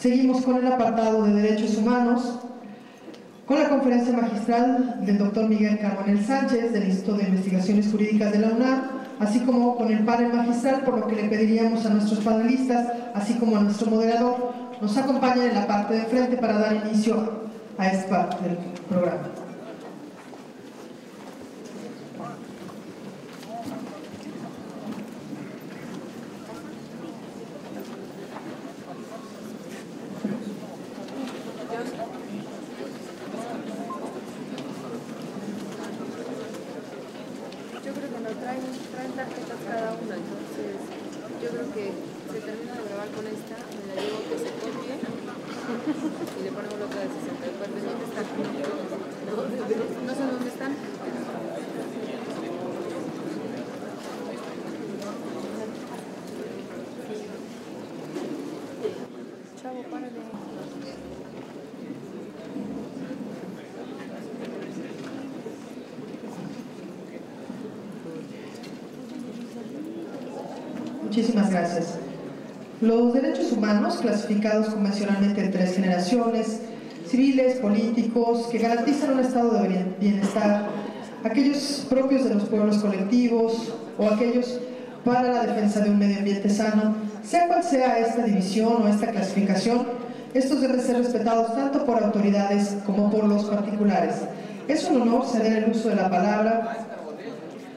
Seguimos con el apartado de Derechos Humanos, con la conferencia magistral del doctor Miguel Carbonell Sánchez, del Instituto de Investigaciones Jurídicas de la UNAM, así como con el panel magistral, por lo que le pediríamos a nuestros panelistas, así como a nuestro moderador, nos acompañen en la parte de frente para dar inicio a esta parte del programa. Muchísimas gracias. Los derechos humanos, clasificados convencionalmente en 3 generaciones: civiles, políticos, que garantizan un estado de bienestar, aquellos propios de los pueblos colectivos o aquellos para la defensa de un medio ambiente sano. Sea cual sea esta división o esta clasificación, estos deben ser respetados tanto por autoridades como por los particulares. Es un honor ceder el uso de la palabra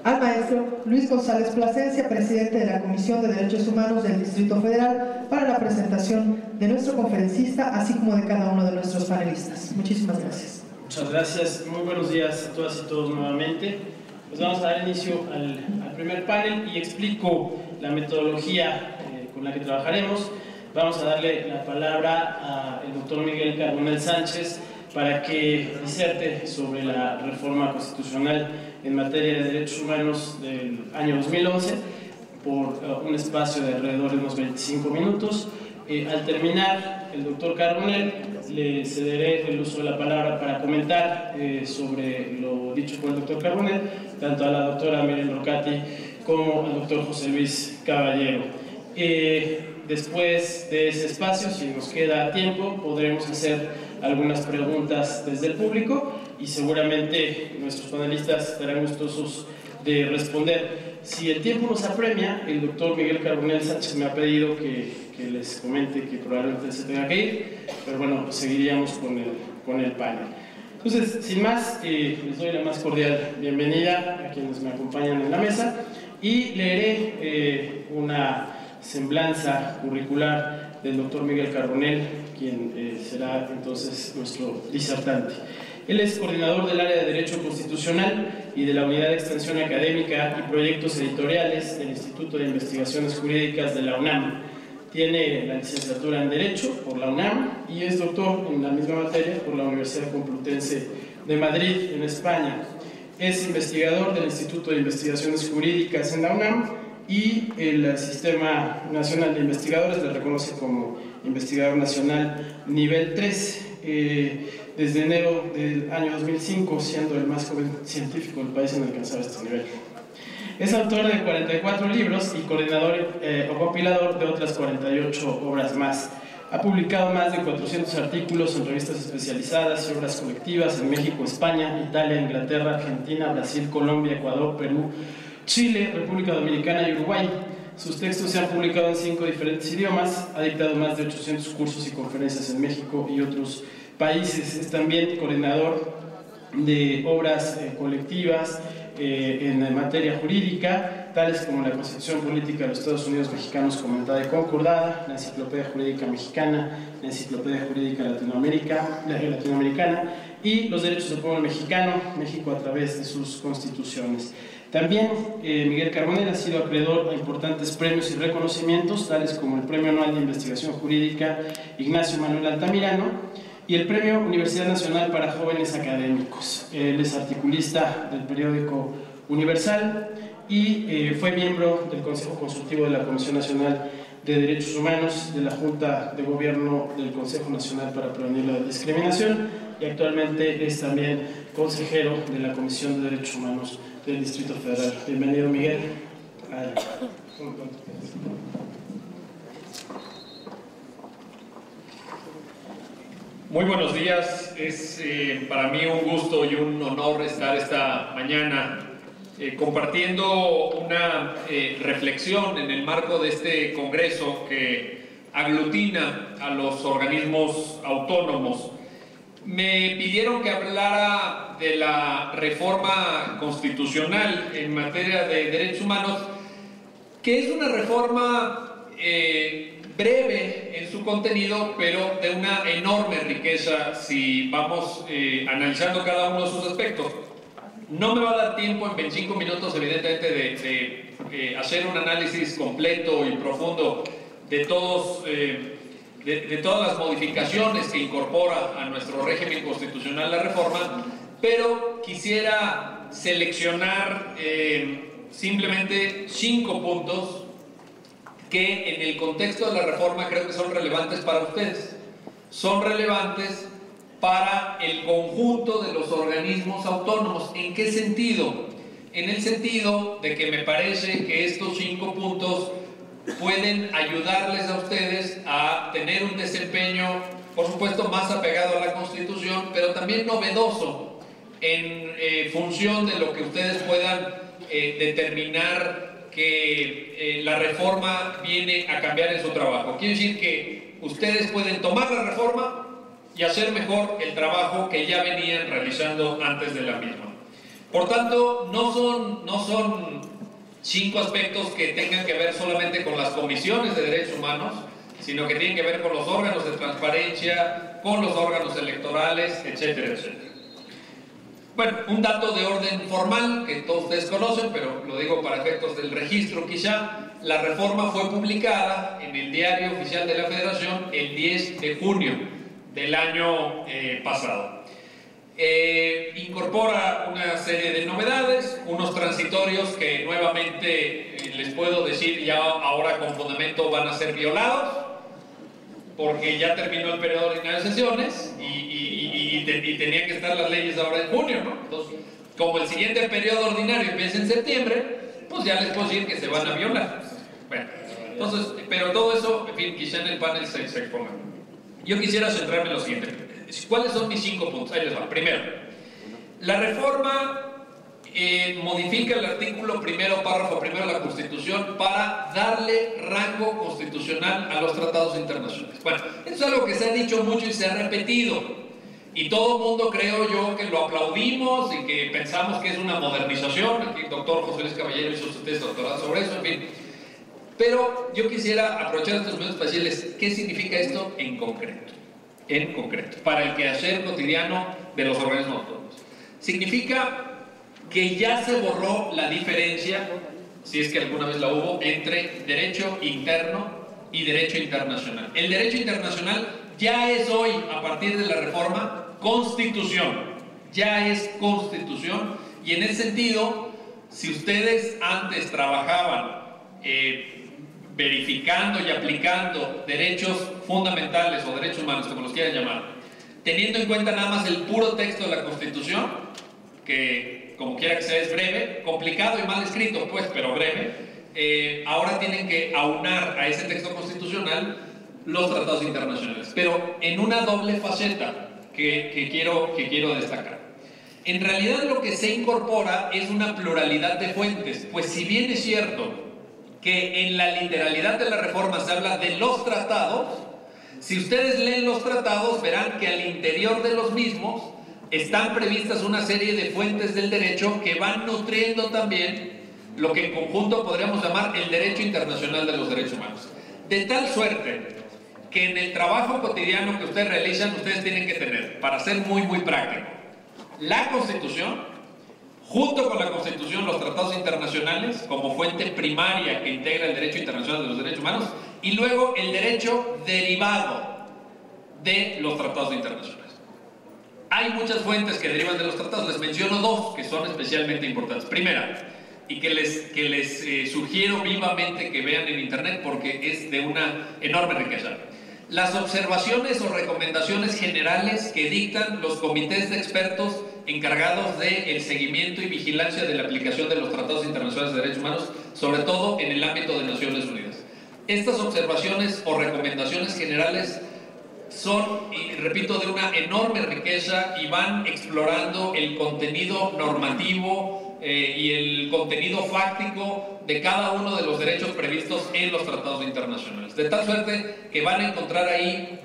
al maestro Luis González Plasencia, presidente de la Comisión de Derechos Humanos del Distrito Federal, para la presentación de nuestro conferencista, así como de cada uno de nuestros panelistas. Muchísimas gracias. Muchas gracias. Muy buenos días a todas y todos nuevamente. Pues vamos a dar inicio al primer panel y explico la metodología con la que trabajaremos. Vamos a darle la palabra al doctor Miguel Carbonell Sánchez para que diserte sobre la reforma constitucional en materia de derechos humanos del año 2011 por un espacio de alrededor de unos 25 minutos. Al terminar, el doctor Carbonell le cederé el uso de la palabra para comentar sobre lo dicho por el doctor Carbonell, tanto a la doctora Miriam Rocati como al doctor José Luis Caballero. Después de ese espacio, si nos queda tiempo, podremos hacer algunas preguntas desde el público y seguramente nuestros panelistas estarán gustosos de responder. Si el tiempo nos apremia, el doctor Miguel Carbonell Sánchez me ha pedido que les comente que probablemente se tenga que ir, pero bueno, pues seguiríamos con el panel. Entonces, sin más, les doy la más cordial bienvenida a quienes me acompañan en la mesa y leeré una semblanza curricular del doctor Miguel Carbonell, quien será entonces nuestro disertante. Él es coordinador del área de Derecho Constitucional y de la Unidad de Extensión Académica y Proyectos Editoriales del Instituto de Investigaciones Jurídicas de la UNAM. Tiene la licenciatura en Derecho por la UNAM y es doctor en la misma materia por la Universidad Complutense de Madrid, en España. Es investigador del Instituto de Investigaciones Jurídicas en la UNAM y el Sistema Nacional de Investigadores le reconoce como investigador nacional nivel 3 desde enero del año 2005, siendo el más joven científico del país en alcanzar este nivel. Es autor de 44 libros y coordinador o compilador de otras 48 obras más. Ha publicado más de 400 artículos en revistas especializadas y obras colectivas en México, España, Italia, Inglaterra, Argentina, Brasil, Colombia, Ecuador, Perú, Chile, República Dominicana y Uruguay. Sus textos se han publicado en 5 diferentes idiomas, ha dictado más de 800 cursos y conferencias en México y otros países. Es también coordinador de obras colectivas en materia jurídica, tales como la Constitución Política de los Estados Unidos Mexicanos comentada y concordada, la Enciclopedia Jurídica Mexicana, la Enciclopedia Jurídica Latinoamericana y los derechos del pueblo mexicano, México a través de sus constituciones. También Miguel Carbonell ha sido acreedor a importantes premios y reconocimientos, tales como el Premio Anual de Investigación Jurídica Ignacio Manuel Altamirano y el Premio Universidad Nacional para Jóvenes Académicos. Él es articulista del periódico Universal y fue miembro del Consejo Consultivo de la Comisión Nacional de Derechos Humanos, de la Junta de Gobierno del Consejo Nacional para Prevenir la Discriminación y actualmente es también consejero de la Comisión de Derechos Humanos del Distrito Federal. Bienvenido, Miguel. Muy buenos días, es para mí un gusto y un honor estar esta mañana compartiendo una reflexión en el marco de este congreso que aglutina a los organismos autónomos. Me pidieron que hablara de la reforma constitucional en materia de derechos humanos, que es una reforma breve en su contenido, pero de una enorme riqueza si vamos analizando cada uno de sus aspectos. No me va a dar tiempo en 25 minutos, evidentemente, de hacer un análisis completo y profundo de todas las modificaciones que incorpora a nuestro régimen constitucional la reforma, pero quisiera seleccionar simplemente 5 puntos que en el contexto de la reforma creo que son relevantes para ustedes. Son relevantes para el conjunto de los organismos autónomos. ¿En qué sentido? En el sentido de que me parece que estos 5 puntos pueden ayudarles a ustedes a tener un desempeño, por supuesto, más apegado a la Constitución, pero también novedoso en función de lo que ustedes puedan determinar que la reforma viene a cambiar en su trabajo. Quiere decir que ustedes pueden tomar la reforma y hacer mejor el trabajo que ya venían realizando antes de la misma. Por tanto, no son 5 aspectos que tengan que ver solamente con las comisiones de derechos humanos, sino que tienen que ver con los órganos de transparencia, con los órganos electorales, etcétera, etcétera. Bueno, un dato de orden formal que todos ustedes conocen, pero lo digo para efectos del registro quizá. La reforma fue publicada en el Diario Oficial de la Federación el 10 de junio del año pasado. Incorpora una serie de novedades, unos transitorios que nuevamente les puedo decir ya ahora con fundamento van a ser violados, porque ya terminó el periodo ordinario de sesiones y tenían que estar las leyes ahora en junio, ¿no? Entonces, como el siguiente periodo ordinario empieza en septiembre, pues ya les puedo decir que se van a violar. Bueno, entonces, pero todo eso, en fin, quizá en el panel se exponga. Yo quisiera centrarme en lo siguiente. ¿Cuáles son mis 5 puntos? Ahí les va. Primero, la reforma modifica el artículo primero, párrafo primero de la Constitución para darle rango constitucional a los tratados internacionales. Bueno, esto es algo que se ha dicho mucho y se ha repetido. Y todo el mundo, creo yo, que lo aplaudimos y que pensamos que es una modernización. Aquí el doctor José Luis Caballero hizo su tesis doctoral sobre eso, en fin. Pero yo quisiera aprovechar estos minutos para decirles qué significa esto en concreto. En concreto, para el quehacer cotidiano de los organismos autónomos. Significa que ya se borró la diferencia, si es que alguna vez la hubo, entre derecho interno y derecho internacional. El derecho internacional ya es hoy, a partir de la reforma, constitución. Ya es constitución, y en ese sentido, si ustedes antes trabajaban verificando y aplicando derechos fundamentales o derechos humanos, como los quieran llamar, teniendo en cuenta nada más el puro texto de la Constitución, que como quiera que sea es breve, complicado y mal escrito, pues, pero breve, ahora tienen que aunar a ese texto constitucional los tratados internacionales, pero en una doble faceta que quiero destacar. En realidad lo que se incorpora es una pluralidad de fuentes, pues si bien es cierto que en la literalidad de la reforma se habla de los tratados, si ustedes leen los tratados verán que al interior de los mismos están previstas una serie de fuentes del derecho que van nutriendo también lo que en conjunto podríamos llamar el derecho internacional de los derechos humanos. De tal suerte que en el trabajo cotidiano que ustedes realizan, ustedes tienen que tener, para ser muy práctico, la Constitución, junto con la Constitución, los tratados internacionales como fuente primaria que integra el derecho internacional de los derechos humanos, y luego el derecho derivado de los tratados internacionales. Hay muchas fuentes que derivan de los tratados, les menciono 2 que son especialmente importantes. Primera, y que les sugiero vivamente que vean en internet porque es de una enorme riqueza. Las observaciones o recomendaciones generales que dictan los comités de expertos encargados del seguimiento y vigilancia de la aplicación de los tratados internacionales de derechos humanos, sobre todo en el ámbito de Naciones Unidas. Estas observaciones o recomendaciones generales son, y repito, de una enorme riqueza y van explorando el contenido normativo y el contenido fáctico de cada uno de los derechos previstos en los tratados internacionales. De tal suerte que van a encontrar ahí,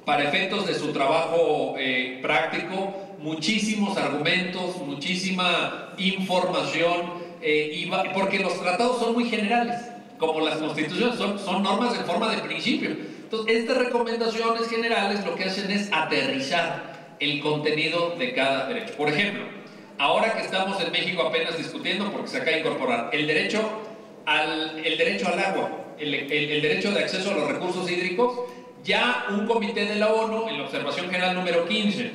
para efectos de su trabajo práctico, muchísimos argumentos, muchísima información, porque los tratados son muy generales, como las constituciones, son normas en forma de principio. Entonces, estas recomendaciones generales lo que hacen es aterrizar el contenido de cada derecho. Por ejemplo, ahora que estamos en México apenas discutiendo, porque se acaba de incorporar el derecho al agua, el derecho de acceso a los recursos hídricos, ya un comité de la ONU, en la observación general número 15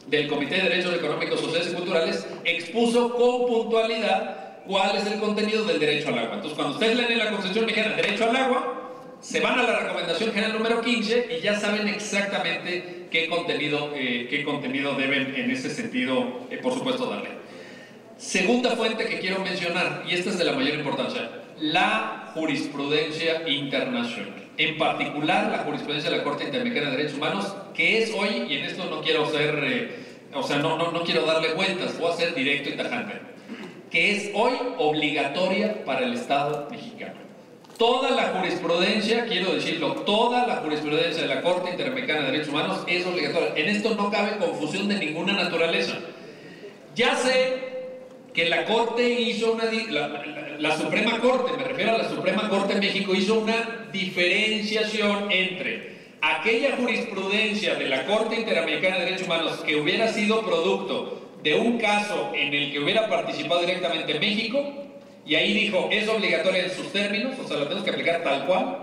del Comité de Derechos Económicos, Sociales y Culturales, expuso con puntualidad cuál es el contenido del derecho al agua. Entonces, cuando ustedes leen en la Constitución mexicana derecho al agua, se van a la recomendación general número 15 y ya saben exactamente qué contenido deben en ese sentido, por supuesto, darle. Segunda fuente que quiero mencionar, y esta es de la mayor importancia, la jurisprudencia internacional. En particular, la jurisprudencia de la Corte Interamericana de Derechos Humanos, que es hoy, y en esto no quiero ser, no quiero darle vueltas, voy a ser directo y tajante, que es hoy obligatoria para el Estado mexicano. Toda la jurisprudencia, quiero decirlo, toda la jurisprudencia de la Corte Interamericana de Derechos Humanos es obligatoria. En esto no cabe confusión de ninguna naturaleza. Ya sé que la Corte hizo la Suprema Corte, me refiero a la Suprema Corte de México, hizo una diferenciación entre aquella jurisprudencia de la Corte Interamericana de Derechos Humanos que hubiera sido producto de un caso en el que hubiera participado directamente México, y ahí dijo, es obligatoria en sus términos, o sea, lo tenemos que aplicar tal cual,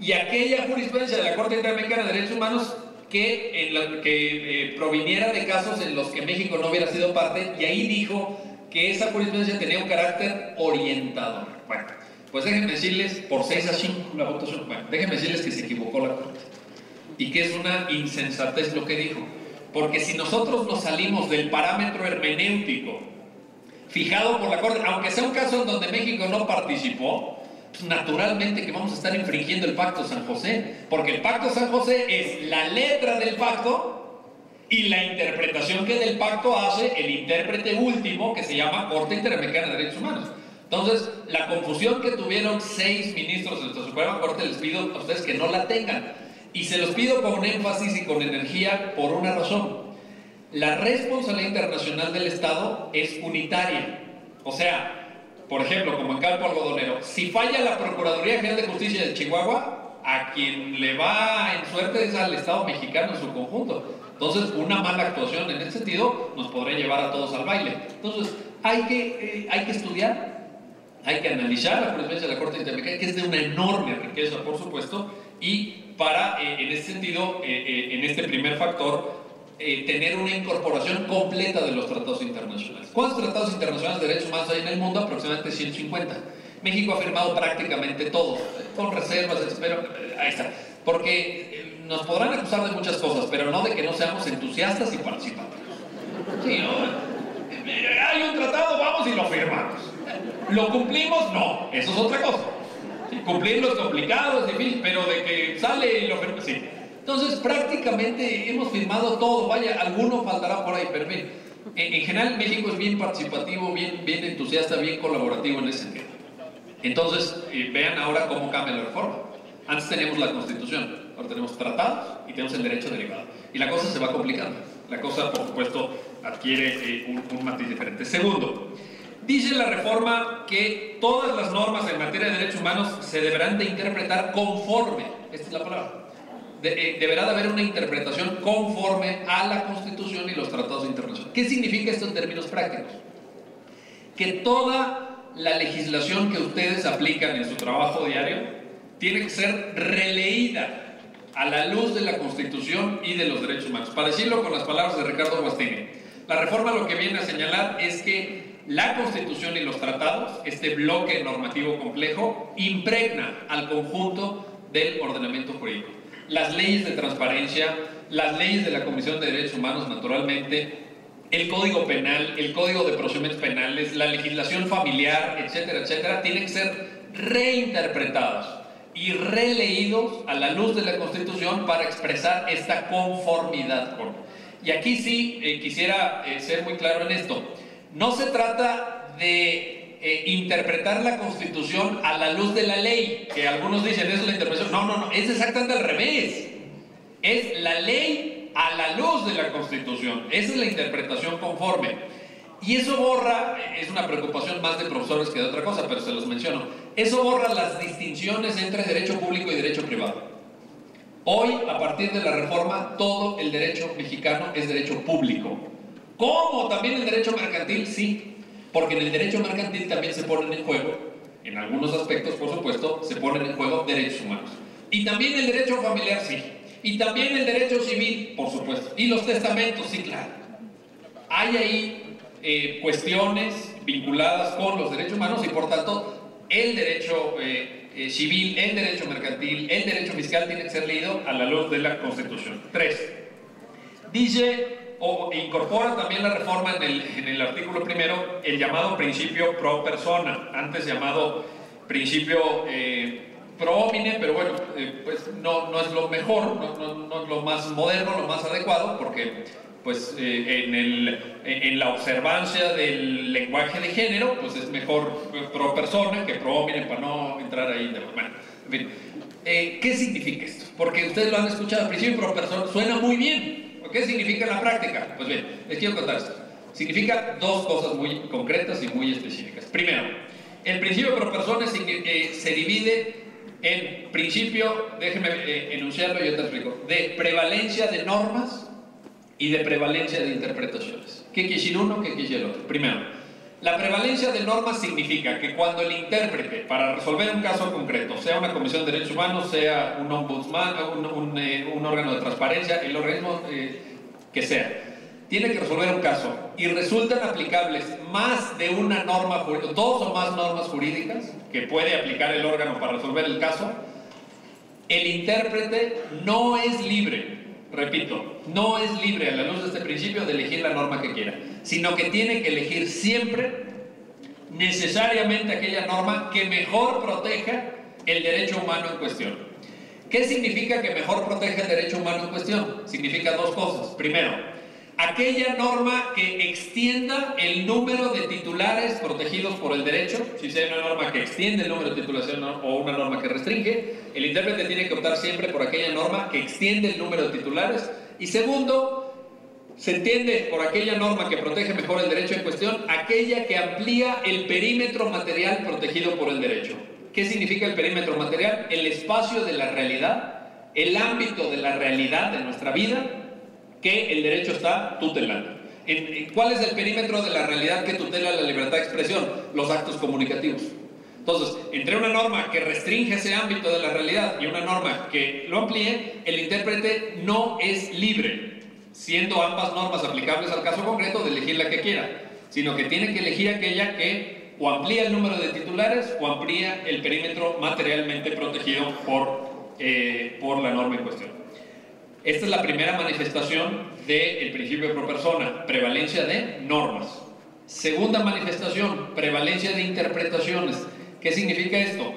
y aquella jurisprudencia de la Corte Interamericana de Derechos Humanos que proviniera de casos en los que México no hubiera sido parte, y ahí dijo que esa jurisprudencia tenía un carácter orientador. Bueno, pues déjenme decirles, por 6-5 la votación, bueno, déjenme decirles que se equivocó la Corte, y que es una insensatez lo que dijo, porque si nosotros nos salimos del parámetro hermenéutico fijado por la Corte, aunque sea un caso en donde México no participó, pues naturalmente que vamos a estar infringiendo el Pacto San José, porque el Pacto San José es la letra del pacto y la interpretación que del pacto hace el intérprete último, que se llama Corte Interamericana de Derechos Humanos. Entonces, la confusión que tuvieron 6 ministros de nuestra Suprema Corte, les pido a ustedes que no la tengan, y se los pido con énfasis y con energía por una razón. La responsabilidad internacional del Estado es unitaria. O sea, por ejemplo, como en campo algodonero, si falla la Procuraduría General de Justicia de Chihuahua, a quien le va en suerte es al Estado mexicano en su conjunto. Entonces, una mala actuación en ese sentido nos podría llevar a todos al baile. Entonces, hay que estudiar, hay que analizar la jurisprudencia de la Corte Interamericana, que es de una enorme riqueza, por supuesto, y para, en ese sentido, en este primer factor, tener una incorporación completa de los tratados internacionales. ¿Cuántos tratados internacionales de derechos humanos hay en el mundo? Aproximadamente 150. México ha firmado prácticamente todos, con reservas, pero ahí está. Porque nos podrán acusar de muchas cosas, pero no de que no seamos entusiastas y participantes. Sí, ¿no? Hay un tratado, vamos y lo firmamos. ¿Lo cumplimos? No, eso es otra cosa. Sí, cumplirlo es complicado, es difícil, pero de que sale y lo firmamos, sí. Entonces, prácticamente hemos firmado todo. Vaya, alguno faltará por ahí, pero bien, en general México es bien participativo, bien entusiasta, bien colaborativo en ese sentido. Entonces, vean ahora cómo cambia la reforma. Antes teníamos la Constitución, ahora tenemos tratados y tenemos el derecho derivado. Y la cosa se va complicando. La cosa, por supuesto, adquiere un matiz diferente. Segundo, dice la reforma que todas las normas en materia de derechos humanos se deberán de interpretar conforme, esta es la palabra, deberá de haber una interpretación conforme a la Constitución y los tratados internacionales. ¿Qué significa esto en términos prácticos? Que toda la legislación que ustedes aplican en su trabajo diario tiene que ser releída a la luz de la Constitución y de los derechos humanos. Para decirlo con las palabras de Ricardo Guastigui, la reforma lo que viene a señalar es que la Constitución y los tratados, este bloque normativo complejo, impregna al conjunto del ordenamiento jurídico. Las leyes de transparencia, las leyes de la Comisión de Derechos Humanos, naturalmente, el Código Penal, el Código de Procedimientos Penales, la legislación familiar, etcétera, etcétera, tienen que ser reinterpretadas y releídos a la luz de la Constitución para expresar esta conformidad con. Y aquí sí quisiera ser muy claro en esto. No se trata de interpretar la Constitución a la luz de la ley, que algunos dicen, eso es la interpretación. No, es exactamente al revés. Es la ley a la luz de la Constitución. Esa es la interpretación conforme. Y eso borra, es una preocupación más de profesores que de otra cosa, pero se los menciono. Eso borra las distinciones entre derecho público y derecho privado. Hoy, a partir de la reforma, todo el derecho mexicano es derecho público. ¿Cómo? También el derecho mercantil, sí. Porque en el derecho mercantil también se ponen en juego, en algunos aspectos, por supuesto, se ponen en juego derechos humanos. Y también el derecho familiar, sí. Y también el derecho civil, por supuesto. Y los testamentos, sí, claro. Hay ahí cuestiones vinculadas con los derechos humanos y, por tanto, el derecho civil, el derecho mercantil, el derecho fiscal tiene que ser leído a la luz de la Constitución. 3. Dice o incorpora también la reforma en el artículo primero el llamado principio pro persona, antes llamado principio pro homine, pero bueno, pues no es lo mejor, no es lo más moderno, lo más adecuado, porque pues en la observancia del lenguaje de género, pues es mejor pro persona que pro homine, para no entrar ahí. Bueno, en fin, ¿qué significa esto? Porque ustedes lo han escuchado, al principio pro persona suena muy bien. ¿Qué significa en la práctica? Pues bien, les quiero contar esto. Significa dos cosas muy concretas y muy específicas. Primero, el principio pro persona se divide en principio, déjenme enunciarlo y yo te explico, de prevalencia de normas y de prevalencia de interpretaciones. ¿Qué quiere decir uno? ¿Qué quiere decir el otro? Primero, la prevalencia de normas significa que cuando el intérprete, para resolver un caso concreto, sea una comisión de derechos humanos, sea un ombudsman, un órgano de transparencia, el organismo que sea, tiene que resolver un caso y resultan aplicables más de una norma jurídica, dos o más normas jurídicas que puede aplicar el órgano para resolver el caso, el intérprete no es libre. Repito, no es libre a la luz de este principio de elegir la norma que quiera, sino que tiene que elegir siempre, necesariamente, aquella norma que mejor proteja el derecho humano en cuestión. ¿Qué significa que mejor proteja el derecho humano en cuestión? Significa dos cosas. Primero, aquella norma que extienda el número de titulares protegidos por el derecho. Si sea una norma que extiende el número de titulación o una norma que restringe, el intérprete tiene que optar siempre por aquella norma que extiende el número de titulares. Y segundo, se entiende por aquella norma que protege mejor el derecho en cuestión, aquella que amplía el perímetro material protegido por el derecho. ¿Qué significa el perímetro material? El espacio de la realidad, el ámbito de la realidad de nuestra vida que el derecho está tutelando. ¿Cuál es el perímetro de la realidad que tutela la libertad de expresión? Los actos comunicativos. Entonces, entre una norma que restringe ese ámbito de la realidad y una norma que lo amplíe, el intérprete no es libre, siendo ambas normas aplicables al caso concreto, de elegir la que quiera, sino que tiene que elegir aquella que o amplía el número de titulares o amplía el perímetro materialmente protegido por la norma en cuestión. Esta es la primera manifestación del principio pro persona, prevalencia de normas. Segunda manifestación, prevalencia de interpretaciones. ¿Qué significa esto?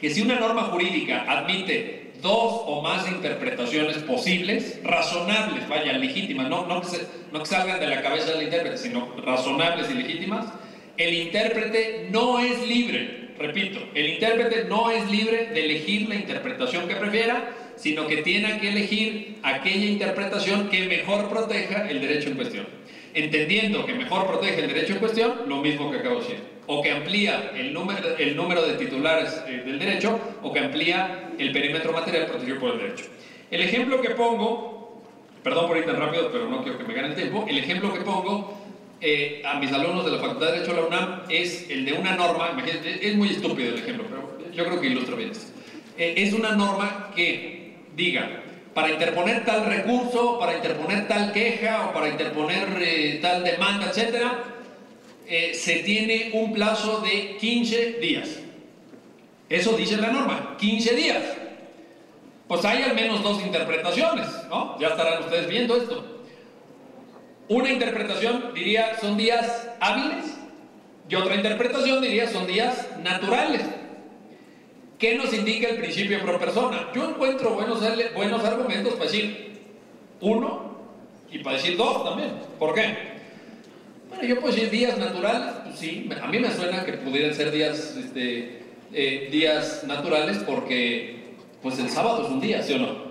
Que si una norma jurídica admite dos o más interpretaciones posibles, razonables, vaya, legítimas, no que salgan de la cabeza del intérprete, sino razonables y legítimas, el intérprete no es libre, repito, el intérprete no es libre de elegir la interpretación que prefiera, sino que tiene que elegir aquella interpretación que mejor proteja el derecho en cuestión. Entendiendo que mejor protege el derecho en cuestión, lo mismo que acabo de decir, o que amplía el número de titulares del derecho, o que amplía el perímetro material protegido por el derecho. El ejemplo que pongo, perdón por ir tan rápido, pero no quiero que me gane el tiempo, el ejemplo que pongo a mis alumnos de la Facultad de Derecho de la UNAM es el de una norma, imagínense, es muy estúpido el ejemplo, pero yo creo que ilustra bien esto. Es una norma que diga, para interponer tal recurso, para interponer tal queja o para interponer tal demanda, etcétera, se tiene un plazo de 15 días. Eso dice la norma, 15 días. Pues hay al menos dos interpretaciones, ¿no? Ya estarán ustedes viendo esto. Una interpretación diría son días hábiles y otra interpretación diría son días naturales. ¿Qué nos indica el principio pro persona? Yo encuentro buenos argumentos para decir uno y para decir dos también. ¿Por qué? Bueno, yo puedo decir días naturales, pues sí, a mí me suena que pudieran ser días, días naturales porque pues el sábado es un día, ¿sí o no?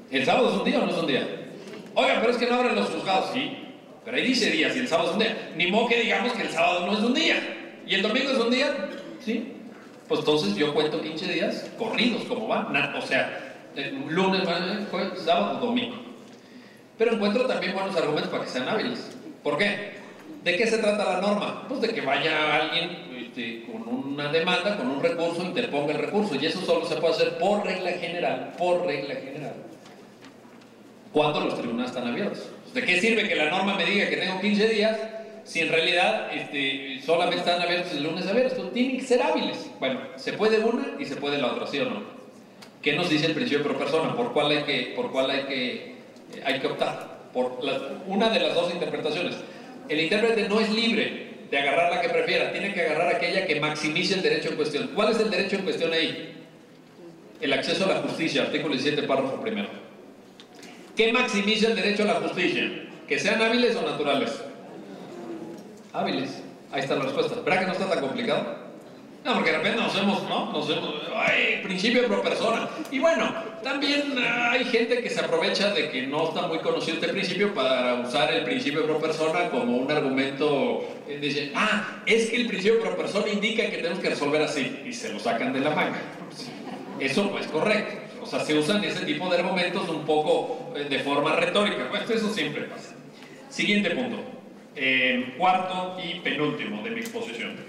¿El sábado es un día o no es un día? Oiga, pero es que no abren los juzgados, sí, pero ahí dice días y el sábado es un día. Ni modo que digamos que el sábado no es un día y el domingo es un día, ¿sí? Pues entonces yo cuento 15 días corridos, como van, o sea, lunes, martes, jueves, sábado, domingo. Pero encuentro también buenos argumentos para que sean hábiles. ¿Por qué? ¿De qué se trata la norma? Pues de que vaya alguien con una demanda, con un recurso, interponga el recurso, y eso solo se puede hacer por regla general, cuando los tribunales están abiertos. ¿De qué sirve que la norma me diga que tengo 15 días si en realidad solamente están abiertos de lunes a viernes? Entonces tienen que ser hábiles. Bueno, se puede una y se puede la otra, ¿sí o no? ¿Qué nos dice el principio pro persona? ¿Por cuál hay que optar? Por una de las dos interpretaciones. El intérprete no es libre de agarrar la que prefiera, tiene que agarrar aquella que maximice el derecho en cuestión. ¿Cuál es el derecho en cuestión ahí? El acceso a la justicia, artículo 17, párrafo primero. ¿Qué maximiza el derecho a la justicia? ¿Que sean hábiles o naturales? Hábiles. Ahí está la respuesta. ¿Verdad que no está tan complicado? No, porque de repente nos vemos, ¡ay! Principio pro persona. Y bueno, también hay gente que se aprovecha de que no está muy conocido este principio para usar el principio pro persona como un argumento. Dice, es que el principio pro persona indica que tenemos que resolver así. Y se lo sacan de la manga. Eso no es correcto. O sea, se usan ese tipo de argumentos un poco de forma retórica. Pues eso siempre pasa. Siguiente punto. Cuarto y penúltimo de mi exposición.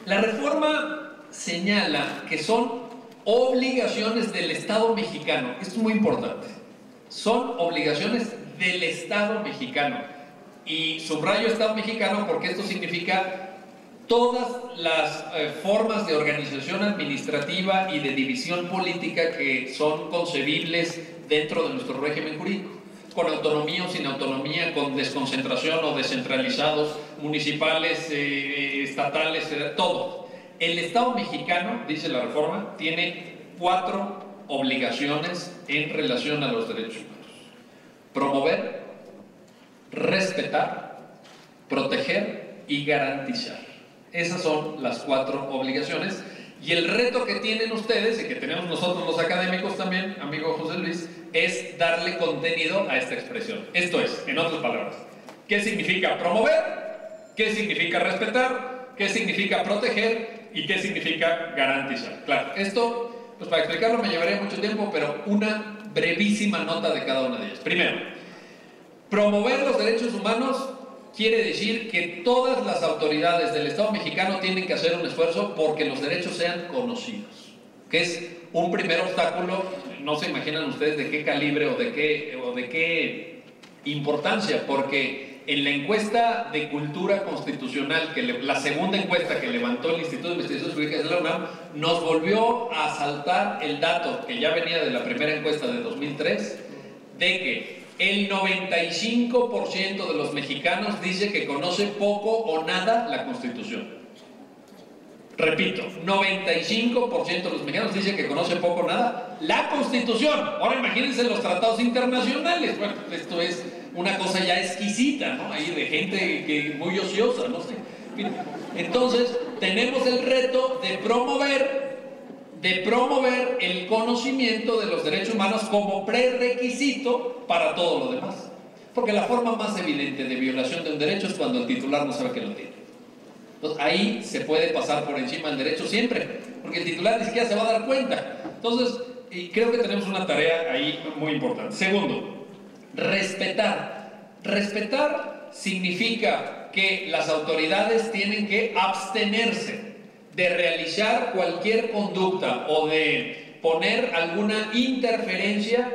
La reforma señala que son obligaciones del Estado mexicano. Esto es muy importante. Son obligaciones del Estado mexicano. Y subrayo Estado mexicano porque esto significa todas las formas de organización administrativa y de división política que son concebibles dentro de nuestro régimen jurídico, con autonomía o sin autonomía, con desconcentración o descentralizados, municipales, estatales, todo. El Estado mexicano, dice la reforma, tiene 4 obligaciones en relación a los derechos humanos: promover, respetar, proteger y garantizar. Esas son las 4 obligaciones, y el reto que tienen ustedes y que tenemos nosotros los académicos también, amigo José Luis, es darle contenido a esta expresión. Esto es, en otras palabras, ¿qué significa promover? ¿Qué significa respetar? ¿Qué significa proteger? ¿Y qué significa garantizar? Claro, esto, pues para explicarlo me llevaría mucho tiempo, pero una brevísima nota de cada una de ellas. Primero, promover los derechos humanos quiere decir que todas las autoridades del Estado mexicano tienen que hacer un esfuerzo porque los derechos sean conocidos, que es un primer obstáculo. No se imaginan ustedes de qué calibre o de qué importancia, porque en la encuesta de cultura constitucional, la segunda encuesta que levantó el Instituto de Investigaciones Jurídicas de la UNAM, nos volvió a saltar el dato que ya venía de la primera encuesta de 2003, de que el 95% de los mexicanos dice que conoce poco o nada la Constitución. Repito, 95% de los mexicanos dice que conoce poco o nada la Constitución. Ahora imagínense los tratados internacionales. Bueno, esto es una cosa ya exquisita, ¿no? Ahí de gente que muy ociosa, no sé. Entonces, tenemos el reto de promover el conocimiento de los derechos humanos como prerequisito para todo lo demás. Porque la forma más evidente de violación de un derecho es cuando el titular no sabe que lo tiene. Entonces, ahí se puede pasar por encima del derecho siempre, porque el titular ni siquiera se va a dar cuenta. Entonces, creo que tenemos una tarea ahí muy importante. Segundo, respetar. Respetar significa que las autoridades tienen que abstenerse de realizar cualquier conducta o de poner alguna interferencia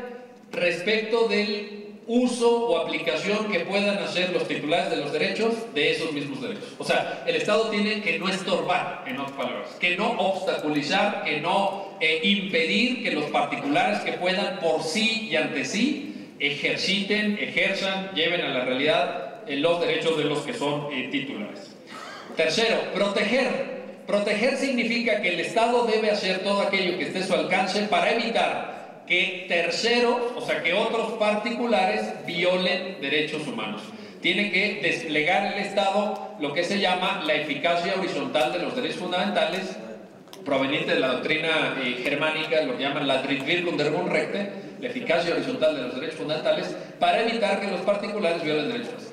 respecto del uso o aplicación que puedan hacer los titulares de los derechos de esos mismos derechos. O sea, el Estado tiene que no estorbar, en otras palabras, que no obstaculizar, que no impedir que los particulares que puedan por sí y ante sí ejerzan, lleven a la realidad los derechos de los que son titulares. Tercero, proteger. Proteger significa que el Estado debe hacer todo aquello que esté a su alcance para evitar que terceros, o sea, que otros particulares violen derechos humanos. Tiene que desplegar el Estado lo que se llama la eficacia horizontal de los derechos fundamentales, proveniente de la doctrina germánica, lo que llaman la Drittwirkung der Grundrechte, la eficacia horizontal de los derechos fundamentales, para evitar que los particulares violen derechos humanos.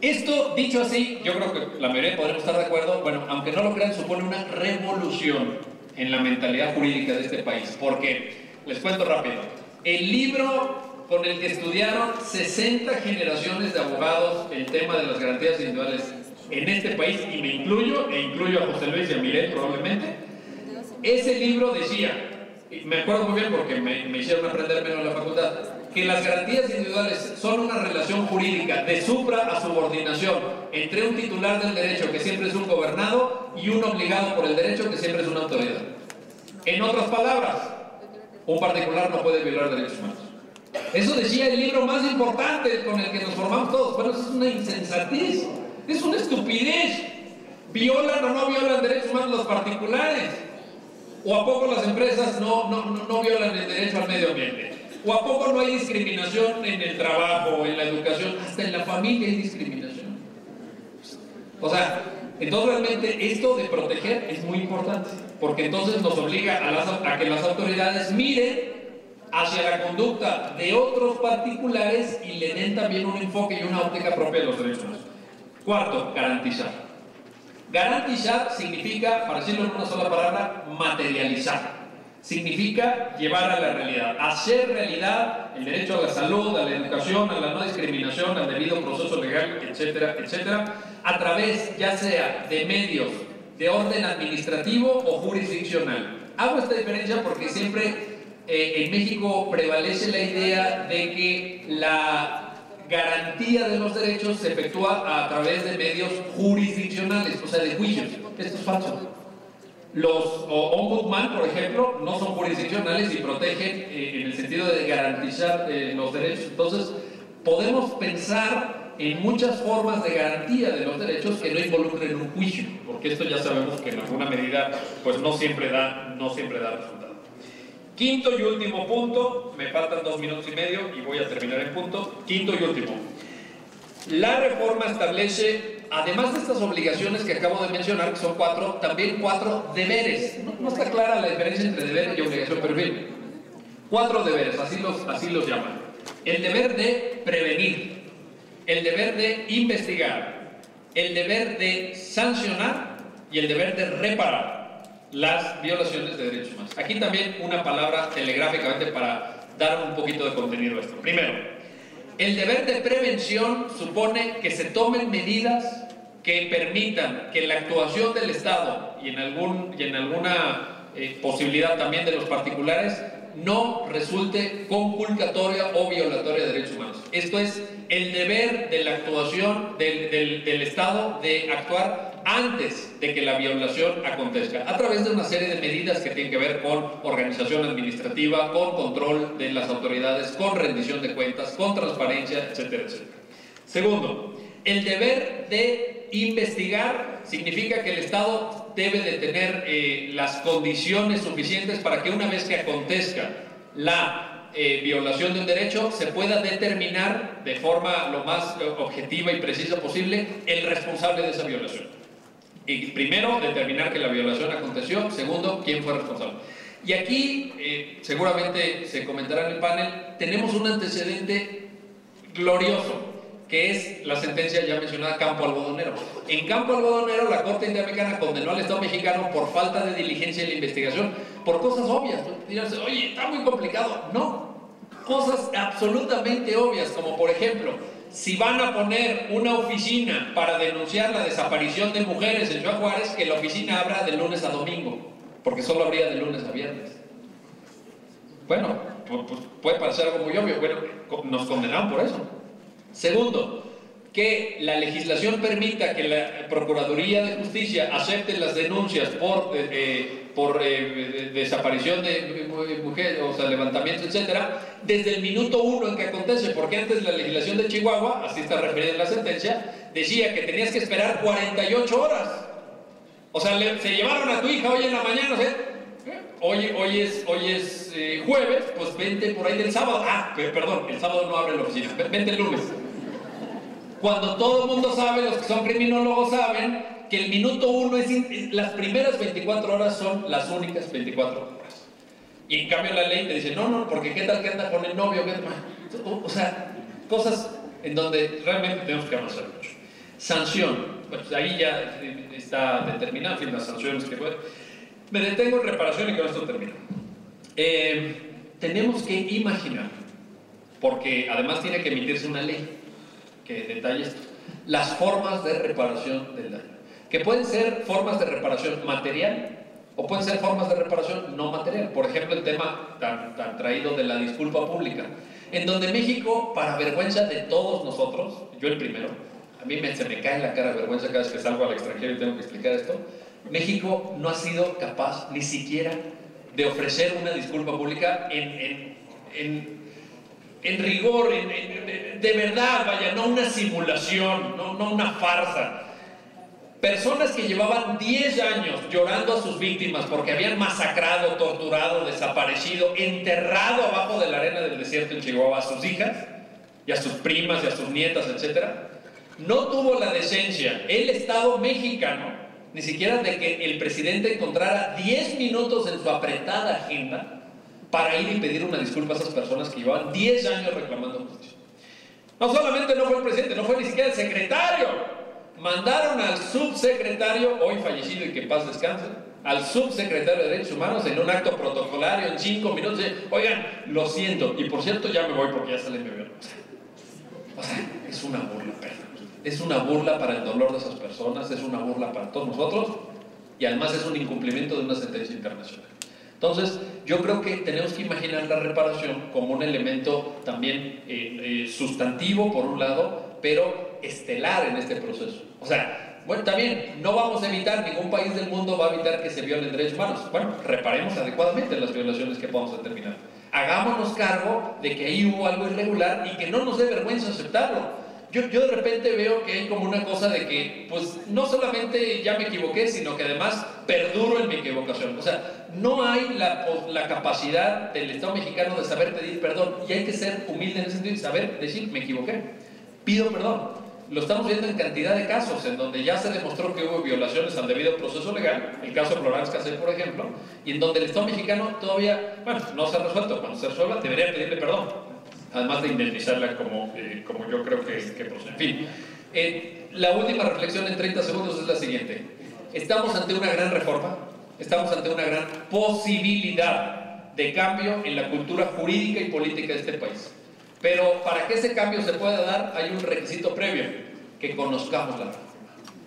Esto, dicho así, yo creo que la mayoría podremos estar de acuerdo, bueno, aunque no lo crean, supone una revolución en la mentalidad jurídica de este país. Porque, les cuento rápido, el libro con el que estudiaron 60 generaciones de abogados el tema de las garantías individuales en este país, y me incluyo, e incluyo a José Luis y a Miret probablemente, ese libro decía, y me acuerdo muy bien porque me hicieron aprender menos en la facultad, que las garantías individuales son una relación jurídica de supra a subordinación entre un titular del derecho, que siempre es un gobernado, y un obligado por el derecho, que siempre es una autoridad. En otras palabras, un particular no puede violar derechos humanos. Eso decía el libro más importante con el que nos formamos todos. Bueno, eso es una insensatez, es una estupidez. ¿Violan o no violan derechos humanos los particulares? ¿O a poco las empresas no violan el derecho al medio ambiente? ¿O a poco no hay discriminación en el trabajo, en la educación? Hasta en la familia hay discriminación. O sea, entonces realmente esto de proteger es muy importante, porque entonces nos obliga a que las autoridades miren hacia la conducta de otros particulares y le den también un enfoque y una óptica propia de los derechos humanos. Cuarto, garantizar. Garantizar significa, para decirlo en una sola palabra, materializar. Significa llevar a la realidad, hacer realidad el derecho a la salud, a la educación, a la no discriminación, al debido proceso legal, etcétera, etcétera, a través ya sea de medios de orden administrativo o jurisdiccional. Hago esta diferencia porque siempre en México prevalece la idea de que la garantía de los derechos se efectúa a través de medios jurisdiccionales, o sea, de juicios. Esto es falso. Los ombudsman, por ejemplo, no son jurisdiccionales y protegen en el sentido de garantizar los derechos. Entonces, podemos pensar en muchas formas de garantía de los derechos que no involucren un juicio, porque esto ya sabemos que en alguna medida pues no siempre da resultado. Quinto y último punto, me faltan 2 minutos y medio y voy a terminar el punto. Quinto y último. La reforma establece, además de estas obligaciones que acabo de mencionar, que son 4, también 4 deberes. No está clara la diferencia entre deber y obligación, pero bien, 4 deberes, así los llaman. El deber de prevenir, el deber de investigar, el deber de sancionar y el deber de reparar las violaciones de derechos humanos. Aquí también una palabra telegráficamente para dar un poquito de contenido a esto. Primero, el deber de prevención supone que se tomen medidas que permitan que la actuación del Estado y en alguna posibilidad también de los particulares no resulte conculcatoria o violatoria de derechos humanos. Esto es el deber de la actuación del Estado de actuar antes de que la violación acontezca, a través de una serie de medidas que tienen que ver con organización administrativa, con control de las autoridades, con rendición de cuentas, con transparencia, etcétera, etcétera. Segundo, el deber de investigar significa que el Estado debe de tener las condiciones suficientes para que una vez que acontezca la violación de un derecho se pueda determinar de forma lo más objetiva y precisa posible el responsable de esa violación. Y primero, determinar que la violación aconteció. Segundo, quién fue responsable. Y aquí, seguramente se comentará en el panel, tenemos un antecedente glorioso, que es la sentencia ya mencionada Campo Algodonero. En Campo Algodonero, la Corte Interamericana condenó al Estado mexicano por falta de diligencia en la investigación, por cosas obvias. Dirás, oye, está muy complicado. No, cosas absolutamente obvias, como por ejemplo, si van a poner una oficina para denunciar la desaparición de mujeres en Ciudad Juárez, que la oficina abra de lunes a domingo, porque solo habría de lunes a viernes. Bueno, pues puede parecer algo muy obvio. Bueno, nos condenaron por eso. Segundo, que la legislación permita que la Procuraduría de Justicia acepte las denuncias por desaparición de mujeres, o sea, levantamientos, etcétera, desde el minuto 1 en que acontece, porque antes la legislación de Chihuahua, así está referida en la sentencia, decía que tenías que esperar 48 horas O sea, se llevaron a tu hija hoy en la mañana, ¿sí? Hoy es jueves, pues vente por ahí del sábado. Ah, perdón, el sábado no abre la oficina, vente el lunes. Cuando todo el mundo sabe, los que son criminólogos saben, que el minuto 1 las primeras 24 horas son las únicas 24 horas. Y en cambio la ley te dice, no, porque qué tal que anda con el novio, o sea, cosas en donde realmente tenemos que avanzar mucho. Sanción, pues ahí ya está determinado, en fin, las sanciones que pueden. Me detengo en reparación y con esto termino. Tenemos que imaginar, porque además tiene que emitirse una ley que detalle esto, las formas de reparación del daño, que pueden ser formas de reparación material o pueden ser formas de reparación no material. Por ejemplo, el tema tan traído de la disculpa pública, en donde México, para vergüenza de todos nosotros, yo el primero, a mí se me cae la cara de vergüenza cada vez que salgo al extranjero y tengo que explicar esto, México no ha sido capaz ni siquiera de ofrecer una disculpa pública en rigor, de verdad, vaya, no una simulación, no una farsa. Personas que llevaban 10 años llorando a sus víctimas porque habían masacrado, torturado, desaparecido, enterrado abajo de la arena del desierto en Chihuahua a sus hijas y a sus primas y a sus nietas, etc. No tuvo la decencia el Estado mexicano ni siquiera de que el presidente encontrara 10 minutos en su apretada agenda para ir y pedir una disculpa a esas personas que llevaban 10 años reclamando justicia. No solamente no fue el presidente, no fue ni siquiera el secretario. Mandaron al subsecretario, hoy fallecido y que en paz descanse, al subsecretario de Derechos Humanos en un acto protocolario en 5 minutos. Oigan, lo siento, y por cierto ya me voy porque ya sale mi avión. O sea, es una burla, perdón. Es una burla para el dolor de esas personas, es una burla para todos nosotros y además es un incumplimiento de una sentencia internacional. Entonces, yo creo que tenemos que imaginar la reparación como un elemento también sustantivo, por un lado, pero estelar en este proceso. O sea, bueno, también no vamos a evitar, ningún país del mundo va a evitar que se violen derechos humanos. Bueno, reparemos adecuadamente las violaciones que podamos determinar. Hagámonos cargo de que ahí hubo algo irregular y que no nos dé vergüenza aceptarlo. Yo de repente veo que hay como una cosa de que, pues, no solamente ya me equivoqué, sino que además perduro en mi equivocación. O sea, no hay la capacidad del Estado mexicano de saber pedir perdón. Y hay que ser humilde en ese sentido y saber decir, me equivoqué, pido perdón. Lo estamos viendo en cantidad de casos en donde ya se demostró que hubo violaciones al debido proceso legal, el caso de Florence Cassel, por ejemplo, y en donde el Estado mexicano todavía, bueno, no se ha resuelto. Cuando se resuelva, debería pedirle perdón, además de indemnizarla como yo creo que procede. En fin, la última reflexión en 30 segundos es la siguiente. Estamos ante una gran reforma, estamos ante una gran posibilidad de cambio en la cultura jurídica y política de este país. Pero para que ese cambio se pueda dar, hay un requisito previo, que conozcamos la reforma.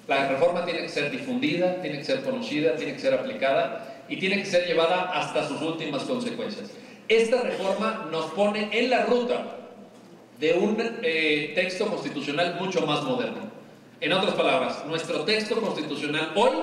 La reforma tiene que ser difundida, tiene que ser conocida, tiene que ser aplicada y tiene que ser llevada hasta sus últimas consecuencias. Esta reforma nos pone en la ruta de un texto constitucional mucho más moderno. En otras palabras, nuestro texto constitucional hoy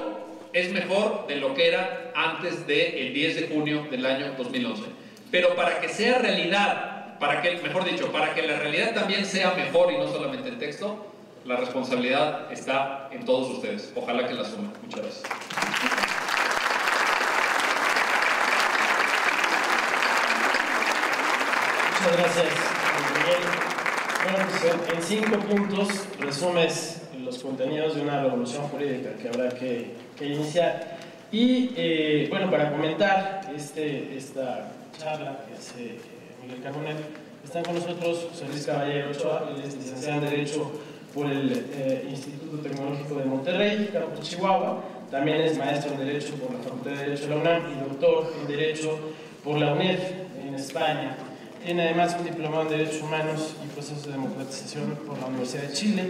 es mejor de lo que era antes del 10 de junio del año 2011. Pero para que sea realidad, para que la realidad también sea mejor y no solamente el texto, la responsabilidad está en todos ustedes. Ojalá que la sumen. Muchas gracias. Muchas gracias, Miguel. Bueno, pues en 5 puntos resumes los contenidos de una revolución jurídica que habrá que iniciar. Y bueno, para comentar esta charla que hace Miguel Carbonell, están con nosotros José Luis Caballero Ochoa, él es licenciado en Derecho por el Instituto Tecnológico de Monterrey, Campus Chihuahua. También es maestro en Derecho por la Facultad de Derecho de la UNAM y doctor en Derecho por la UNED en España. Tiene además un diplomado en Derechos Humanos y Procesos de Democratización por la Universidad de Chile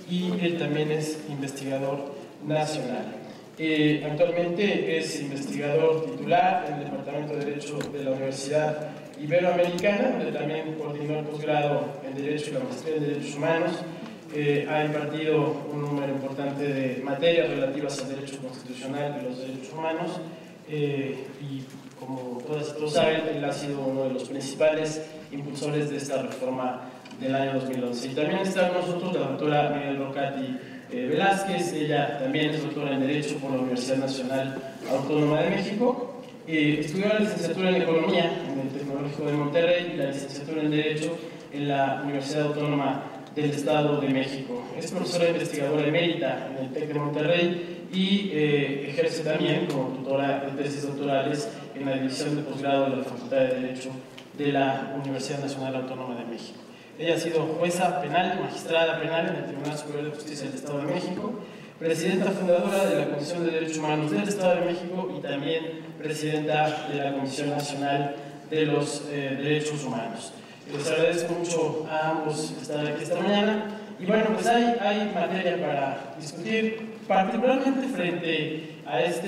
y él también es investigador nacional. Actualmente es investigador titular en el Departamento de Derecho de la Universidad Iberoamericana, donde también coordinó el posgrado en Derecho y la maestría en Derechos Humanos. Ha impartido un número importante de materias relativas al derecho constitucional y los derechos humanos y como todas y todos saben, él ha sido uno de los principales impulsores de esta reforma del año 2011. Y también está con nosotros la doctora Miguel Rocati Velázquez. Ella también es doctora en Derecho por la Universidad Nacional Autónoma de México. Estudió la licenciatura en Economía en el Tecnológico de Monterrey y la licenciatura en Derecho en la Universidad Autónoma del Estado de México. Es profesora investigadora emérita en el TEC de Monterrey y ejerce también como tutora de tesis doctorales en la División de Posgrado de la Facultad de Derecho de la Universidad Nacional Autónoma de México. Ella ha sido jueza penal, magistrada penal en el Tribunal Superior de Justicia del Estado de México, presidenta fundadora de la Comisión de Derechos Humanos del Estado de México y también presidenta de la Comisión Nacional de los Derechos Humanos. Les agradezco mucho a ambos estar aquí esta mañana. Y bueno, pues hay materia para discutir, particularmente frente a esta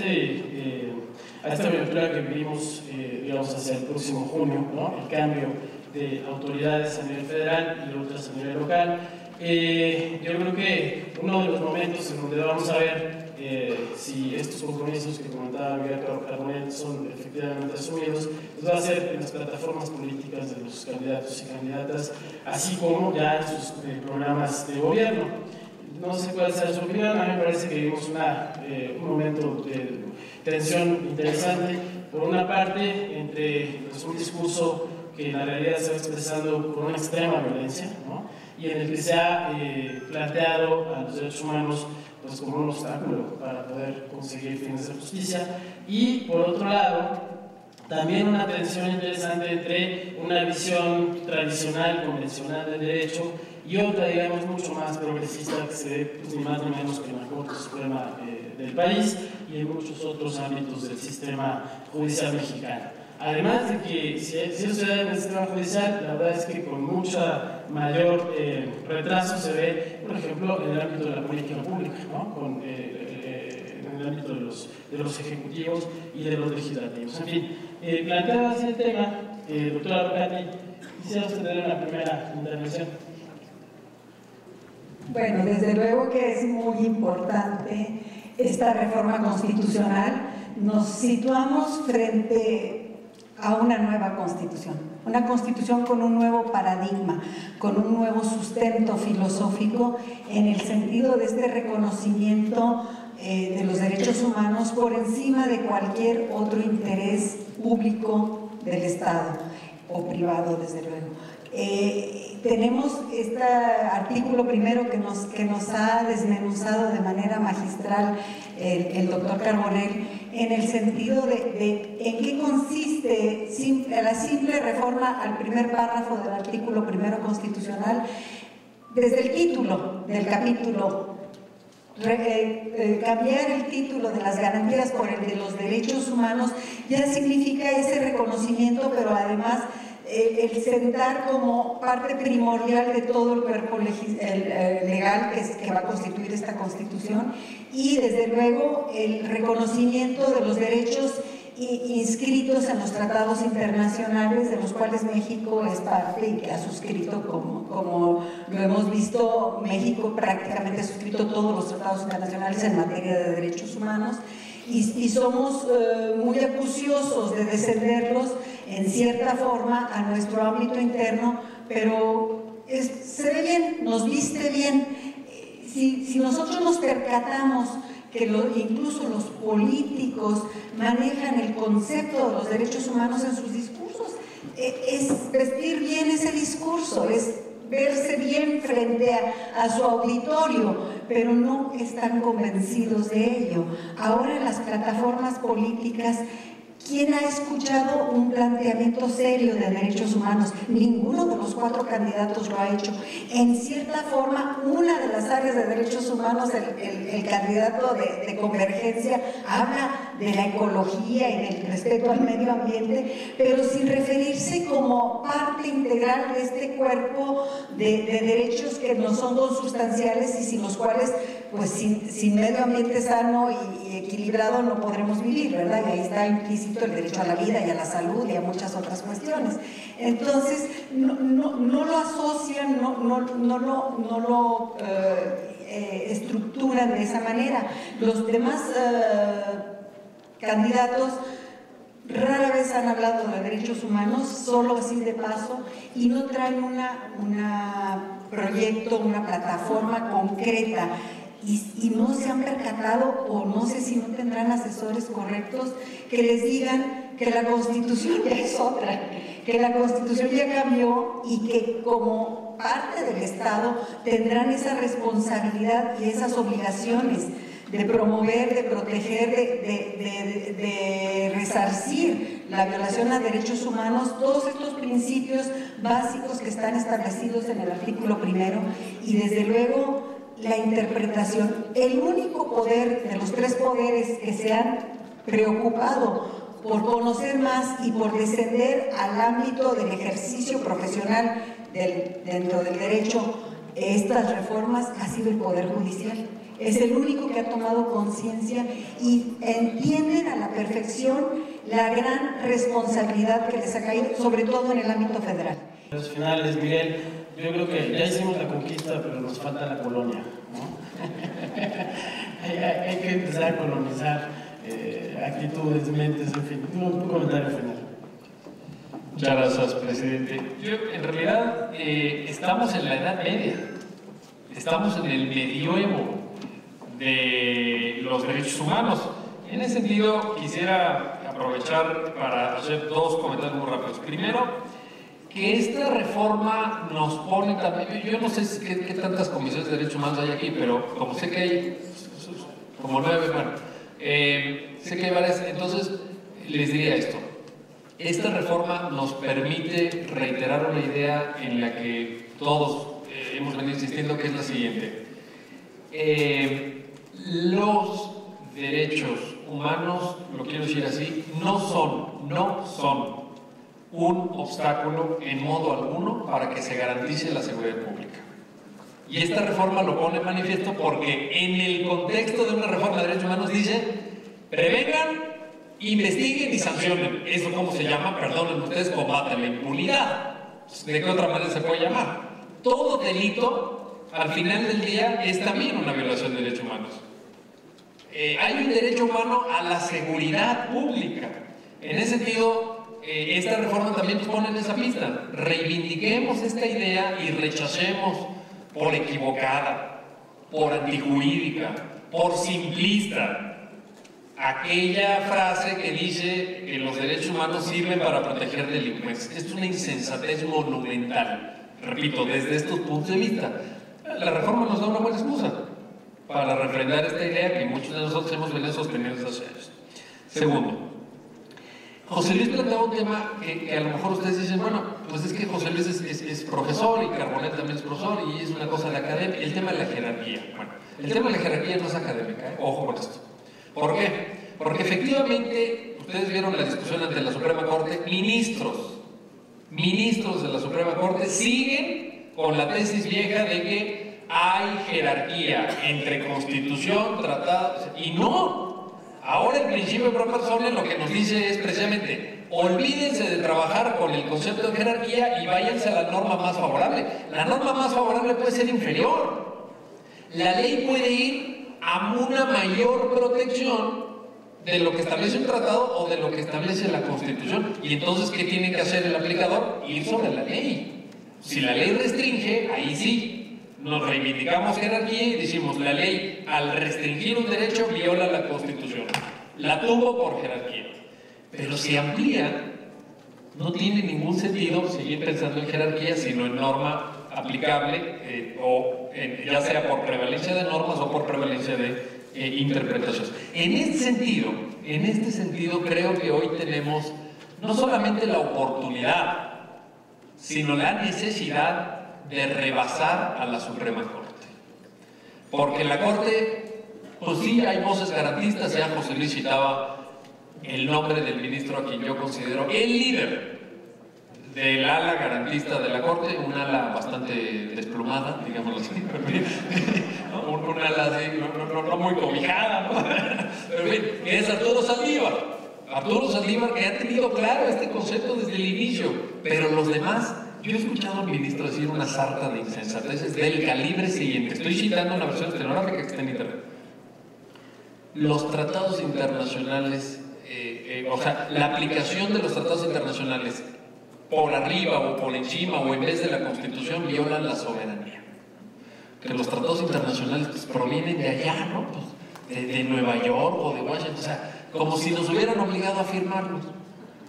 aventura que vivimos, digamos, hacia el próximo junio, ¿no? El cambio de autoridades a nivel federal y otras a nivel local. Yo creo que uno de los momentos en donde vamos a ver si estos compromisos que comentaba Miguel Carbonell son efectivamente asumidos, pues va a ser en las plataformas políticas de los candidatos y candidatas, así como ya en sus programas de gobierno. No sé cuál sea su opinión, a mí me parece que vivimos un momento de tensión interesante, por una parte, entre pues, un discurso que en la realidad se va expresando con una extrema violencia, ¿no? Y en el que se ha planteado a los derechos humanos pues, como un obstáculo para poder conseguir fines de justicia. Y por otro lado, también una tensión interesante entre una visión tradicional, convencional del derecho y otra, digamos, mucho más progresista que se ve pues, ni más ni menos que en la Corte Suprema del país y en muchos otros ámbitos del sistema judicial mexicano. Además de que si eso se da en el sistema judicial, la verdad es que con mucha mayor retraso se ve, por ejemplo, en el ámbito de la política pública, ¿no? En el ámbito de los ejecutivos y de los legislativos. En fin, planteado así el tema, doctora Rocati, quisiera usted tener una primera intervención. Bueno, desde luego que es muy importante esta reforma constitucional. Nos situamos frente a una nueva constitución, una constitución con un nuevo paradigma, con un nuevo sustento filosófico en el sentido de este reconocimiento de los derechos humanos por encima de cualquier otro interés público del Estado o privado, desde luego. Tenemos este artículo primero que nos ha desmenuzado de manera magistral el doctor Carbonell, en el sentido de en qué consiste la simple reforma al primer párrafo del artículo primero constitucional, desde el título del capítulo. Cambiar el título de las garantías por el de los derechos humanos ya significa ese reconocimiento, pero además el sentar como parte primordial de todo el cuerpo legal que va a constituir esta Constitución, y desde luego el reconocimiento de los derechos inscritos en los tratados internacionales de los cuales México es parte y que ha suscrito, como lo hemos visto. México prácticamente ha suscrito todos los tratados internacionales en materia de derechos humanos, y somos muy acuciosos de defenderlos en cierta forma a nuestro ámbito interno, pero se ve bien, nos viste bien. Si nosotros nos percatamos que incluso los políticos manejan el concepto de los derechos humanos en sus discursos, es vestir bien ese discurso, es verse bien frente a su auditorio, pero no están convencidos de ello. Ahora en las plataformas políticas, ¿quién ha escuchado un planteamiento serio de derechos humanos? Ninguno de los 4 candidatos lo ha hecho. En cierta forma, una de las áreas de derechos humanos, el candidato de Convergencia, habla de la ecología y del respeto al medio ambiente, pero sin referirse como parte integral de este cuerpo de derechos que no son consustanciales y sin los cuales, pues sin medio ambiente sano y equilibrado no podremos vivir, ¿verdad? Y ahí está implícito el derecho a la vida y a la salud y a muchas otras cuestiones. Entonces, no lo asocian, no lo estructuran de esa manera. Los demás candidatos rara vez han hablado de derechos humanos, solo así de paso, y no traen un proyecto, una plataforma concreta. y no se han percatado, o no sé si no tendrán asesores correctos que les digan que la Constitución ya es otra, que la Constitución ya cambió y que como parte del Estado tendrán esa responsabilidad y esas obligaciones de promover, de proteger, de resarcir la violación a derechos humanos, todos estos principios básicos que están establecidos en el artículo 1, y desde luego la interpretación. El único poder de los 3 poderes que se han preocupado por conocer más y por descender al ámbito del ejercicio profesional dentro del derecho estas reformas ha sido el Poder Judicial. Es el único que ha tomado conciencia y entienden a la perfección la gran responsabilidad que les ha caído, sobre todo en el ámbito federal. Los finales, Miguel, yo creo que ya hicimos la conquista, pero nos falta la colonia, ¿no? hay que empezar a colonizar actitudes, mentes, en fin. Un comentario final. Muchas gracias, presidente. En realidad, estamos en la Edad Media, estamos en el medioevo de los derechos humanos. En ese sentido, quisiera aprovechar para hacer 2 comentarios muy rápidos. Primero, que esta reforma nos pone también, yo no sé qué tantas comisiones de derechos humanos hay aquí, pero como sé que hay como 9, bueno, sé que hay varias, entonces les diría esto. Esta reforma nos permite reiterar una idea en la que todos hemos venido insistiendo, que es la siguiente. Los derechos humanos, lo quiero decir así, no son un obstáculo en modo alguno para que se garantice la seguridad pública. Y esta reforma lo pone en manifiesto porque en el contexto de una reforma de derechos humanos dice: prevengan, investiguen y sancionen. Eso, ¿cómo se llama? Perdonen ustedes, combate la impunidad. ¿De qué otra manera se puede llamar? Todo delito, al final del día, es también una violación de derechos humanos. Hay un derecho humano a la seguridad pública. En ese sentido, esta reforma también nos pone en esa pista. Reivindiquemos esta idea y rechacemos por equivocada, por antijurídica, por simplista, aquella frase que dice que los derechos humanos sirven para proteger delincuentes. Es una insensatez monumental. Repito, desde estos puntos de vista, la reforma nos da una buena excusa para refrendar esta idea que muchos de nosotros hemos venido sosteniendo desde hace años. Segundo, José Luis planteaba un tema que a lo mejor ustedes dicen, bueno, pues es que José Luis es profesor y Carbonell también es profesor y es una cosa de la academia. El tema de la jerarquía. Bueno, el tema de la jerarquía no es académica, ¿eh? Ojo con esto. ¿Por qué? Porque efectivamente, ustedes vieron la discusión ante la Suprema Corte, ministros de la Suprema Corte siguen con la tesis vieja de que hay jerarquía entre constitución, tratados, y no. Ahora el principio pro persona lo que nos dice es precisamente: olvídense de trabajar con el concepto de jerarquía y váyanse a la norma más favorable. La norma más favorable puede ser inferior. La ley puede ir a una mayor protección de lo que establece un tratado o de lo que establece la Constitución. Y entonces, ¿qué tiene que hacer el aplicador? Ir sobre la ley. Si la ley restringe, ahí sí nos reivindicamos jerarquía y decimos: la ley, al restringir un derecho, viola la Constitución. La tuvo por jerarquía. Pero si amplía, no tiene ningún sentido seguir pensando en jerarquía, sino en norma aplicable, ya sea por prevalencia de normas o por prevalencia de interpretaciones. En este sentido, creo que hoy tenemos no solamente la oportunidad, sino la necesidad de rebasar a la Suprema Corte. Porque en la Corte, pues sí, hay voces garantistas. Ya José Luis citaba el nombre del ministro a quien yo considero el líder del ala garantista de la Corte, un ala bastante desplumada, digámoslo así, un ala así, no muy cobijada, ¿no? Pero en fin, que es Arturo Saldívar. Arturo Saldívar, que ha tenido claro este concepto desde el inicio, pero los demás. Yo he escuchado al ministro decir una sarta de insensateces del calibre siguiente. Estoy citando una versión estenográfica que está en internet. Los tratados internacionales, o sea, la aplicación de los tratados internacionales por arriba o por encima o en vez de la Constitución violan la soberanía. que los tratados internacionales pues, provienen de allá, ¿no? Pues, de Nueva York o de Washington, o sea, como si nos hubieran obligado a firmarlos.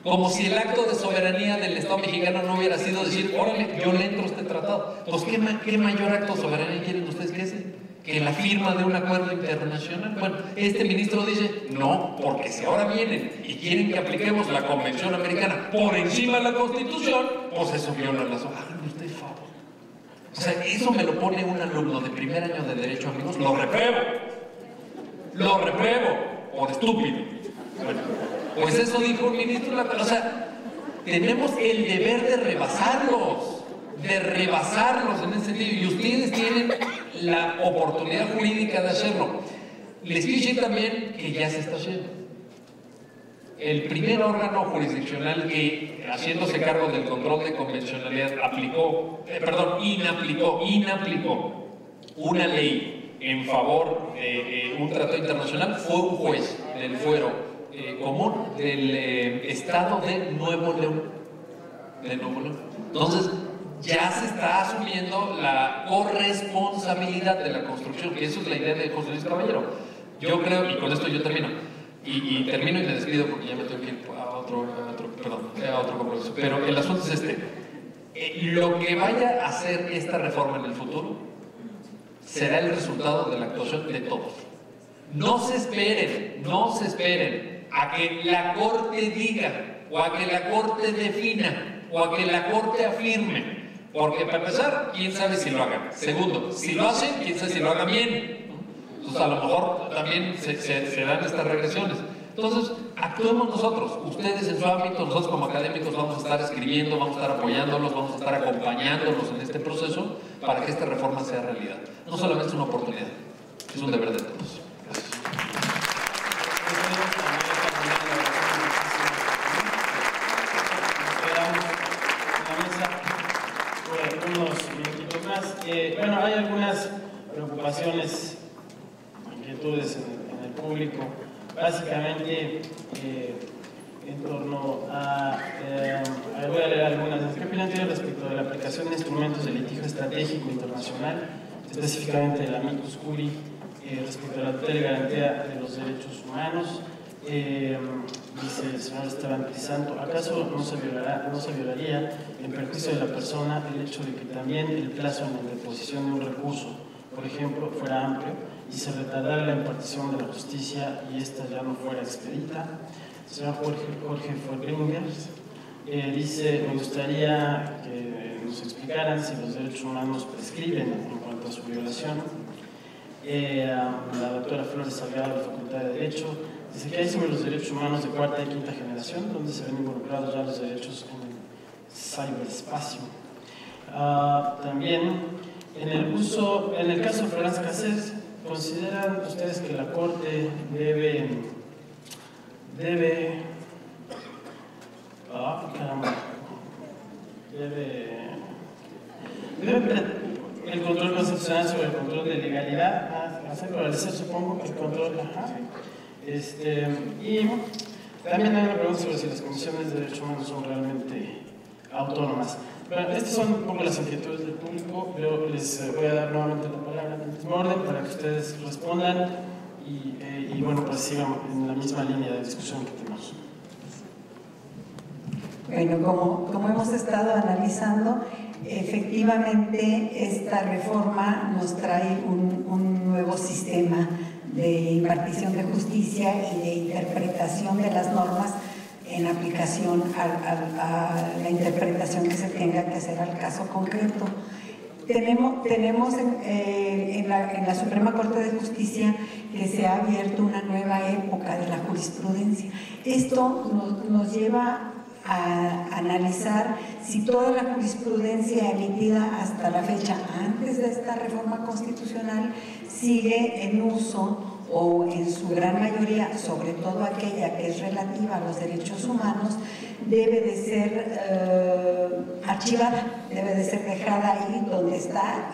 Como si el acto de soberanía del Estado mexicano no hubiera sido decir, órale, yo le entro a este tratado. Pues, ¿qué mayor acto de soberanía quieren ustedes que ese? Que la firma de un acuerdo internacional. Bueno, este ministro dice, no, porque si ahora vienen y quieren que apliquemos la Convención Americana por encima de la Constitución, pues eso viola las... Háganme usted favor. O sea, eso me lo pone un alumno de primer año de Derecho, amigos, lo repruebo por estúpido. Bueno, pues eso dijo el ministro, o sea, tenemos el deber de rebasarlos en ese sentido, y ustedes tienen la oportunidad jurídica de hacerlo. Les quiero decir también que ya se está haciendo. El primer órgano jurisdiccional que, haciéndose cargo del control de convencionalidad, inaplicó una ley en favor de un tratado internacional fue un juez del fuero común del estado de Nuevo León. Entonces, ya se está asumiendo la corresponsabilidad de la construcción, que eso es la idea de José Luis Caballero. Yo creo, y con esto yo termino, y termino y me despido porque ya me tengo que ir a otro compromiso, pero el asunto es lo que vaya a hacer esta reforma en el futuro será el resultado de la actuación de todos. No se esperen a que la Corte diga, o a que la Corte defina, o a que la Corte afirme. Porque para empezar, quién sabe si lo hagan. Segundo, si lo hacen, quién sabe si lo hagan bien. Entonces a lo mejor también se dan estas regresiones. Entonces, actuemos nosotros, ustedes en su ámbito, nosotros como académicos vamos a estar escribiendo, vamos a estar apoyándolos, vamos a estar acompañándolos en este proceso para que esta reforma sea realidad. No solamente es una oportunidad, es un deber de todos. Gracias. Bueno, hay algunas preocupaciones, inquietudes en el público, básicamente en torno a voy a leer algunas. ¿Qué opinan ustedes respecto de la aplicación de instrumentos de litigio estratégico internacional, específicamente de la amicus curiae, respecto a la tutela y garantía de los derechos humanos? Dice el señor Esteban Crisanto, ¿acaso no se violaría en perjuicio de la persona el hecho de que también el plazo en la deposición de un recurso, por ejemplo, fuera amplio y se retardara la impartición de la justicia y ésta ya no fuera expedita? El señor Jorge Forbringer dice, me gustaría que nos explicaran si los derechos humanos prescriben en cuanto a su violación. La doctora Flores Salgado de la Facultad de Derecho dice que hay sobre los derechos humanos de cuarta y quinta generación, donde se ven involucrados ya los derechos en el ciberespacio. También, en el caso de Florence Cassés, ¿consideran ustedes que la Corte debe el control constitucional sobre el control de legalidad, hacer prevalecer, supongo, el control, y también hay una pregunta sobre si las comisiones de derechos humanos son realmente autónomas. Bueno, estas son un poco las inquietudes del público. Yo les voy a dar nuevamente la palabra en el mismo orden para que ustedes respondan y bueno, pues sigan en la misma línea de discusión que tenemos. Bueno, como hemos estado analizando, efectivamente esta reforma nos trae un nuevo sistema de impartición de justicia y de interpretación de las normas en aplicación a la interpretación que se tenga que hacer al caso concreto. Tenemos en la Suprema Corte de Justicia que se ha abierto una nueva época de la jurisprudencia. Esto nos lleva a analizar si toda la jurisprudencia emitida hasta la fecha antes de esta reforma constitucional sigue en uso o en su gran mayoría, sobre todo aquella que es relativa a los derechos humanos, debe de ser archivada, debe de ser dejada ahí donde está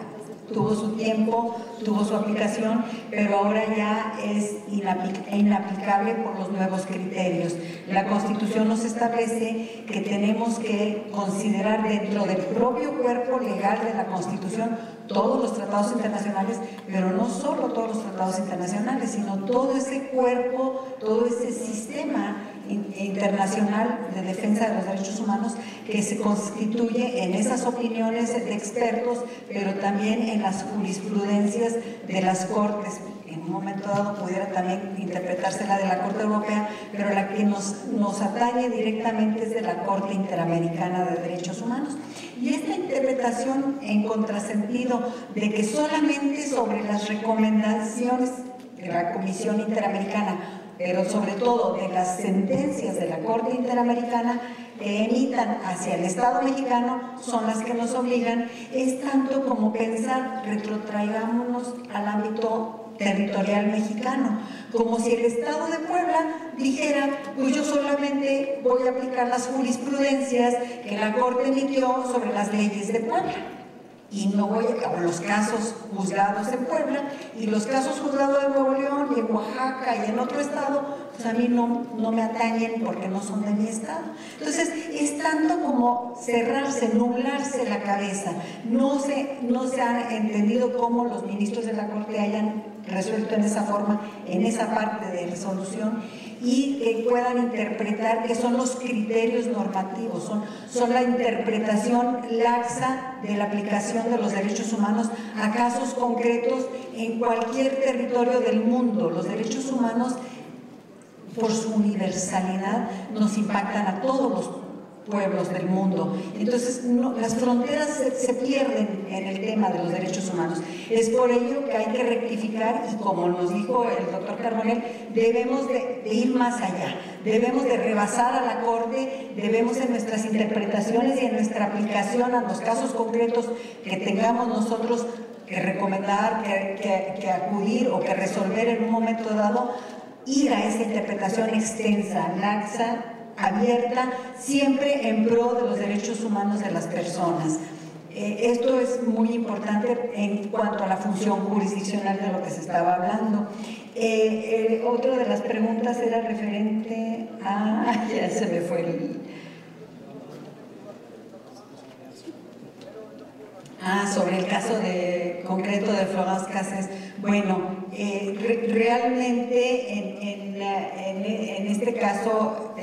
tuvo su tiempo, tuvo su aplicación, pero ahora ya es inaplicable por los nuevos criterios. La Constitución nos establece que tenemos que considerar dentro del propio cuerpo legal de la Constitución todos los tratados internacionales, pero no solo todos los tratados internacionales, sino todo ese cuerpo, todo ese sistema internacional de defensa de los derechos humanos que se constituye en esas opiniones de expertos, pero también en las jurisprudencias de las Cortes. En un momento dado pudiera también interpretarse la de la Corte Europea, pero la que nos atañe directamente es de la Corte Interamericana de Derechos Humanos. Y esta interpretación en contrasentido de que solamente sobre las recomendaciones de la Comisión Interamericana, pero sobre todo de las sentencias de la Corte Interamericana que emitan hacia el Estado mexicano son las que nos obligan, es tanto como pensar, retrotraigámonos al ámbito territorial mexicano, como si el Estado de Puebla dijera, pues yo solamente voy a aplicar las jurisprudencias que la Corte emitió sobre las leyes de Puebla. Y no voy a los casos juzgados en Puebla y los casos juzgados en Nuevo León y en Oaxaca y en otro estado, pues a mí no me atañen porque no son de mi estado. Entonces, es tanto como cerrarse, nublarse la cabeza. No se ha entendido cómo los ministros de la Corte hayan resuelto en esa forma, en esa parte de resolución, y que puedan interpretar que son los criterios normativos, son la interpretación laxa de la aplicación de los derechos humanos a casos concretos en cualquier territorio del mundo. Los derechos humanos, por su universalidad, nos impactan a todos los pueblos del mundo. Entonces, las fronteras se pierden en el tema de los derechos humanos. Es por ello que hay que rectificar y, como nos dijo el doctor Carbonell, debemos de ir más allá, debemos de rebasar a la Corte, debemos en nuestras interpretaciones y en nuestra aplicación a los casos concretos que tengamos nosotros que recomendar, que acudir o que resolver en un momento dado, ir a esa interpretación extensa, laxa, abierta, siempre en pro de los derechos humanos de las personas. Esto es muy importante en cuanto a la función jurisdiccional de lo que se estaba hablando. Otra de las preguntas era referente a... ya se me fue el... sobre el caso concreto de Florence Cassés. Bueno, realmente en este caso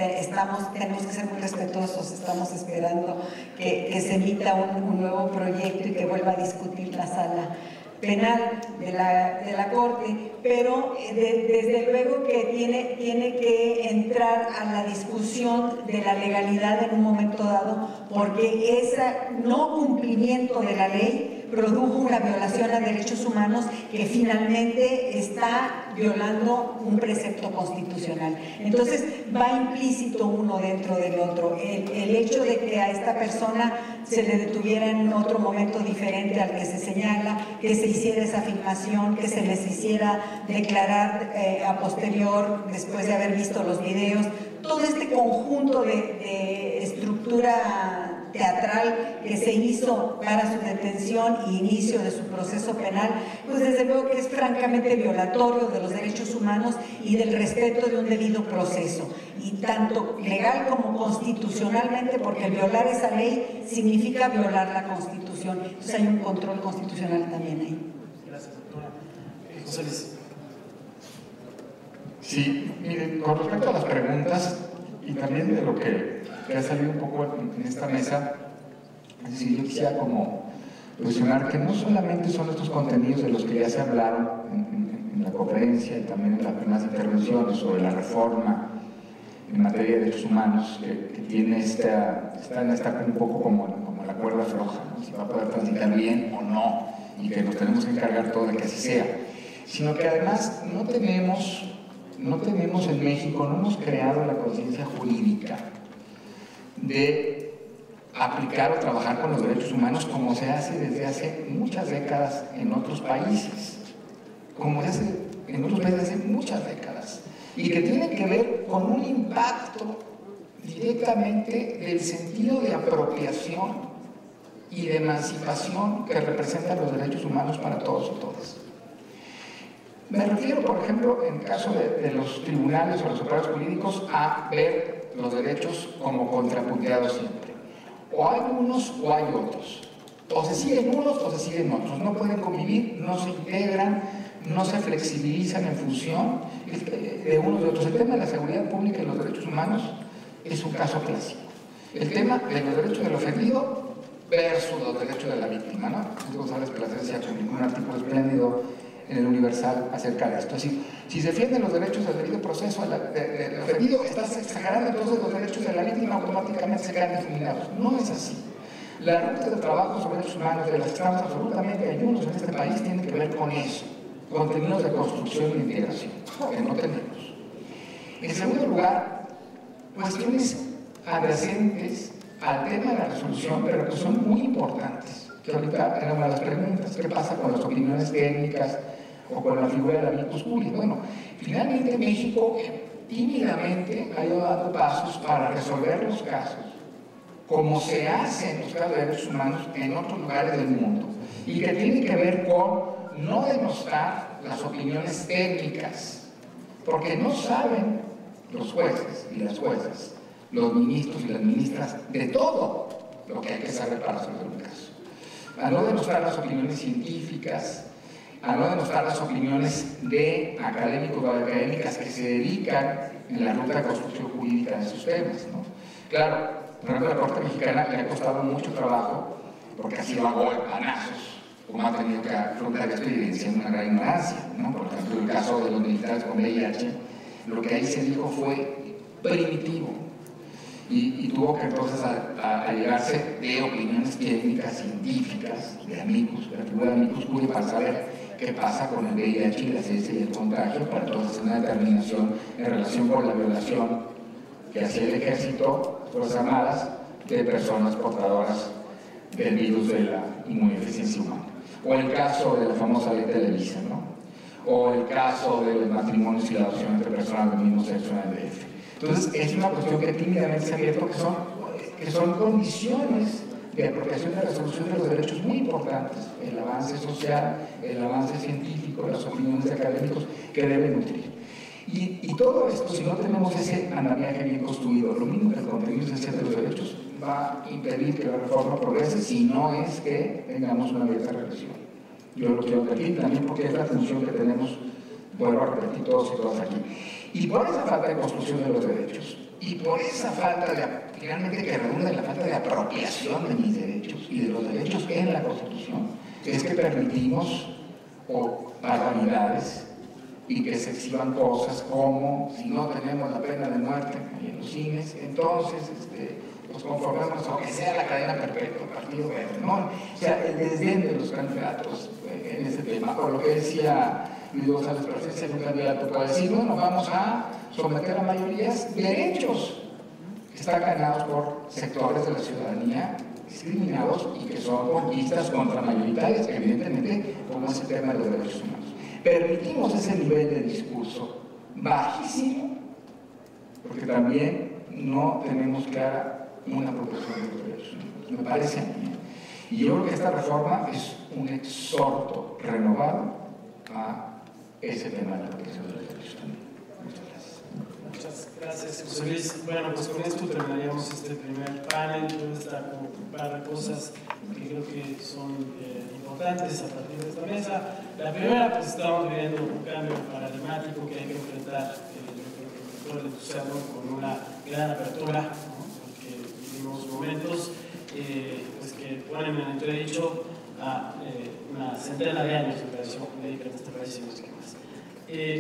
tenemos que ser muy respetuosos, estamos esperando que se emita un nuevo proyecto y que vuelva a discutir la sala penal de la Corte, pero desde luego que tiene que entrar a la discusión de la legalidad en un momento dado, porque ese no cumplimiento de la ley produjo una violación a derechos humanos que finalmente está violando un precepto constitucional. Entonces va implícito uno dentro del otro. El hecho de que a esta persona se le detuviera en otro momento diferente al que se señala, que se hiciera esa filmación, que se les hiciera declarar a posterior, después de haber visto los videos, todo este conjunto de estructura teatral que se hizo para su detención e inicio de su proceso penal, pues desde luego que es francamente violatorio de los derechos humanos y del respeto de un debido proceso, y tanto legal como constitucionalmente, porque violar esa ley significa violar la Constitución. Entonces hay un control constitucional también ahí. Gracias, doctora. José Luis. Sí, miren, con respecto a las preguntas y también de lo que ha salido un poco en esta mesa, es decir, yo quisiera como mencionar que no solamente son estos contenidos de los que ya se hablaron en la conferencia y también en las primeras intervenciones sobre la reforma en materia de derechos humanos, que tiene está un poco como la cuerda floja, ¿no? Si va a poder transitar bien o no, y que nos tenemos que encargar todo de que así sea, sino que además no tenemos en México, no hemos creado la conciencia jurídica de aplicar o trabajar con los derechos humanos como se hace desde hace muchas décadas en otros países, como se hace en otros países hace muchas décadas, y que tiene que ver con un impacto directamente del sentido de apropiación y de emancipación que representan los derechos humanos para todos y todas. Me refiero, por ejemplo, en el caso de los tribunales o los operadores jurídicos, a ver los derechos como contrapunteados siempre. O hay unos o hay otros. O se siguen unos o se siguen otros. No pueden convivir, no se integran, no se flexibilizan en función de unos y otros. El tema de la seguridad pública y los derechos humanos es un caso clásico. El tema de los derechos del ofendido versus los derechos de la víctima, ¿no? González Plasencia publicó un artículo espléndido en el Universal acerca de esto. Es decir, si se defienden los derechos del debido proceso del ofendido, estás exagerando, entonces los derechos de la víctima automáticamente se quedan difuminados. No es así. La ruta de trabajo sobre derechos humanos de las que estamos absolutamente ayunos en este país tiene que ver con eso, contenidos de construcción e integración, que no tenemos. En segundo lugar, cuestiones adyacentes al tema de la resolución, pero que son muy importantes, que ahorita era una de las preguntas: ¿qué pasa con las opiniones técnicas o con la figura de la amicus curiae? Bueno, finalmente México tímidamente ha ido dando pasos para resolver los casos como se hace en los casos de derechos humanos en otros lugares del mundo, y que tiene que ver con no denostar las opiniones técnicas, porque no saben los jueces y las juezas, los ministros y las ministras, de todo lo que hay que saber para resolver un caso. A no denostar las opiniones científicas, a no denostar las opiniones de académicos o académicas que se dedican en la ruta de construcción jurídica de esos temas, ¿no? Claro, por ejemplo, a la Corte Mexicana le ha costado mucho trabajo, porque ha sido a golpanazos, como ha tenido que afrontar esto, evidenciando una gran ignorancia, ¿no? Por ejemplo, el caso de los militares con VIH, lo que ahí se dijo fue primitivo, y tuvo que entonces allegarse de opiniones técnicas, científicas, de amigos, de la figura de amicus curiae, para saber qué pasa con el VIH y la AIDS y el contagio, para entonces hacer una determinación en relación con la violación que hacía el ejército, las Fuerzas Armadas, de personas portadoras del virus de la inmunodeficiencia humana. O el caso de la famosa ley Televisa, ¿no? O el caso de los matrimonios y la adopción entre personas del mismo sexo en el DF. Entonces, es una cuestión que tímidamente se ha abierto, que son condiciones de apropiación de resolución de los derechos muy importantes: el avance social, el avance científico, las opiniones de académicos que deben nutrir. Y todo esto, si no tenemos ese andamiaje bien construido, lo mismo que el contenido esencial de los derechos, va a impedir que la reforma progrese, si no es que tengamos una abierta regresión. Yo lo quiero repetir también porque es la función que tenemos, vuelvo a repetir, todos y todas aquí. Y por esa falta de construcción de los derechos, y por esa falta de, finalmente, que redunda en la falta de apropiación de mis derechos y de los derechos en la Constitución, es que permitimos barbaridades y que se exhiban cosas como: si no tenemos la pena de muerte en los cines, entonces nos conformamos a que sea la cadena perpetua, el Partido Verde, ¿no? O sea, el desdén de los candidatos en ese tema, o lo que decía Luis González Plasencia, un candidato puede decir: bueno, vamos a someter a mayorías derechos que están ganados por sectores de la ciudadanía discriminados y que son conquistas contramayoritarias, evidentemente, como es el tema de los derechos humanos. Permitimos ese nivel de discurso bajísimo, porque también no tenemos clara una protección de los derechos humanos, me parece a mí. Y yo creo que esta reforma es un exhorto renovado a ese tema de la protección de los derechos humanos. Muchas gracias. Muchas gracias, José Luis. Bueno, pues con esto terminaríamos este primer panel. Todo está como un par de cosas que creo que son importantes a partir de esta mesa. La primera, pues estamos viviendo un cambio paradigmático que hay que enfrentar, yo creo que el entusiasmo con una gran apertura, ¿no? Porque vivimos momentos pues que ponen en entredicho a una centena de años de tradición jurídica en este país y no sé qué más.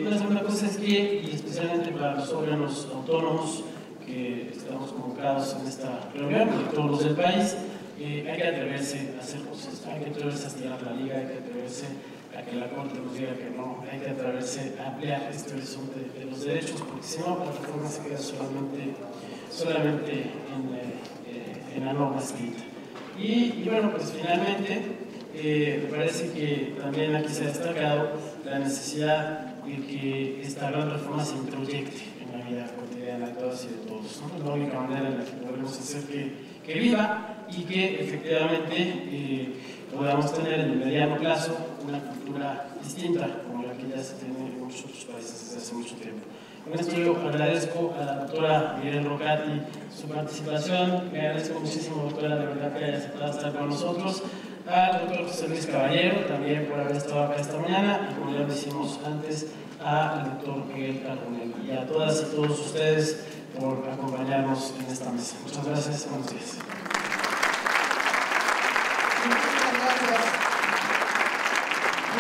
Una segunda cosa es que, y especialmente para los órganos autónomos que estamos convocados en esta reunión, de todos los del país, hay que atreverse a hacer cosas, hay que atreverse a estirar la liga, hay que atreverse a que la Corte nos diga que no, hay que atreverse a ampliar este horizonte de los derechos, porque si no, la reforma se queda solamente en la norma escrita. Y bueno, pues finalmente, me parece que también aquí se ha destacado la necesidad de que esta gran reforma se introyecte en la vida cotidiana de todas y de todos, ¿no? Es la única manera en la que podemos hacer que que viva y que efectivamente podamos tener en el mediano plazo una cultura distinta como la que ya se tiene en muchos otros países desde hace mucho tiempo. Con esto yo agradezco a la doctora Miguel Rocati su participación, me agradezco muchísimo, doctora, de verdad que haya aceptado estar con nosotros, al doctor José Luis Caballero también por haber estado acá esta mañana, y como ya lo hicimos antes, al doctor Miguel Carbonell, y a todas y todos ustedes por acompañarnos en esta mesa. Muchas gracias, buenos días.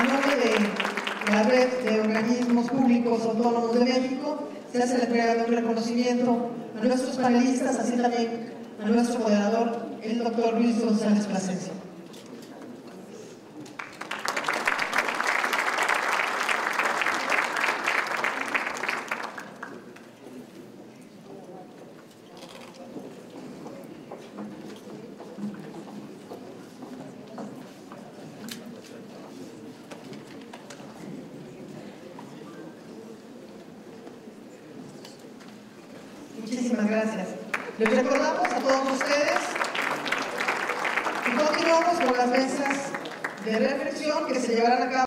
En nombre de la Red de Organismos Públicos Autónomos de México, se hace la entrega de un reconocimiento a nuestros panelistas, así también a nuestro moderador, el doctor Luis González Plasencia. Muchísimas gracias. Les recordamos a todos ustedes que continuamos con las mesas de reflexión que se llevarán a cabo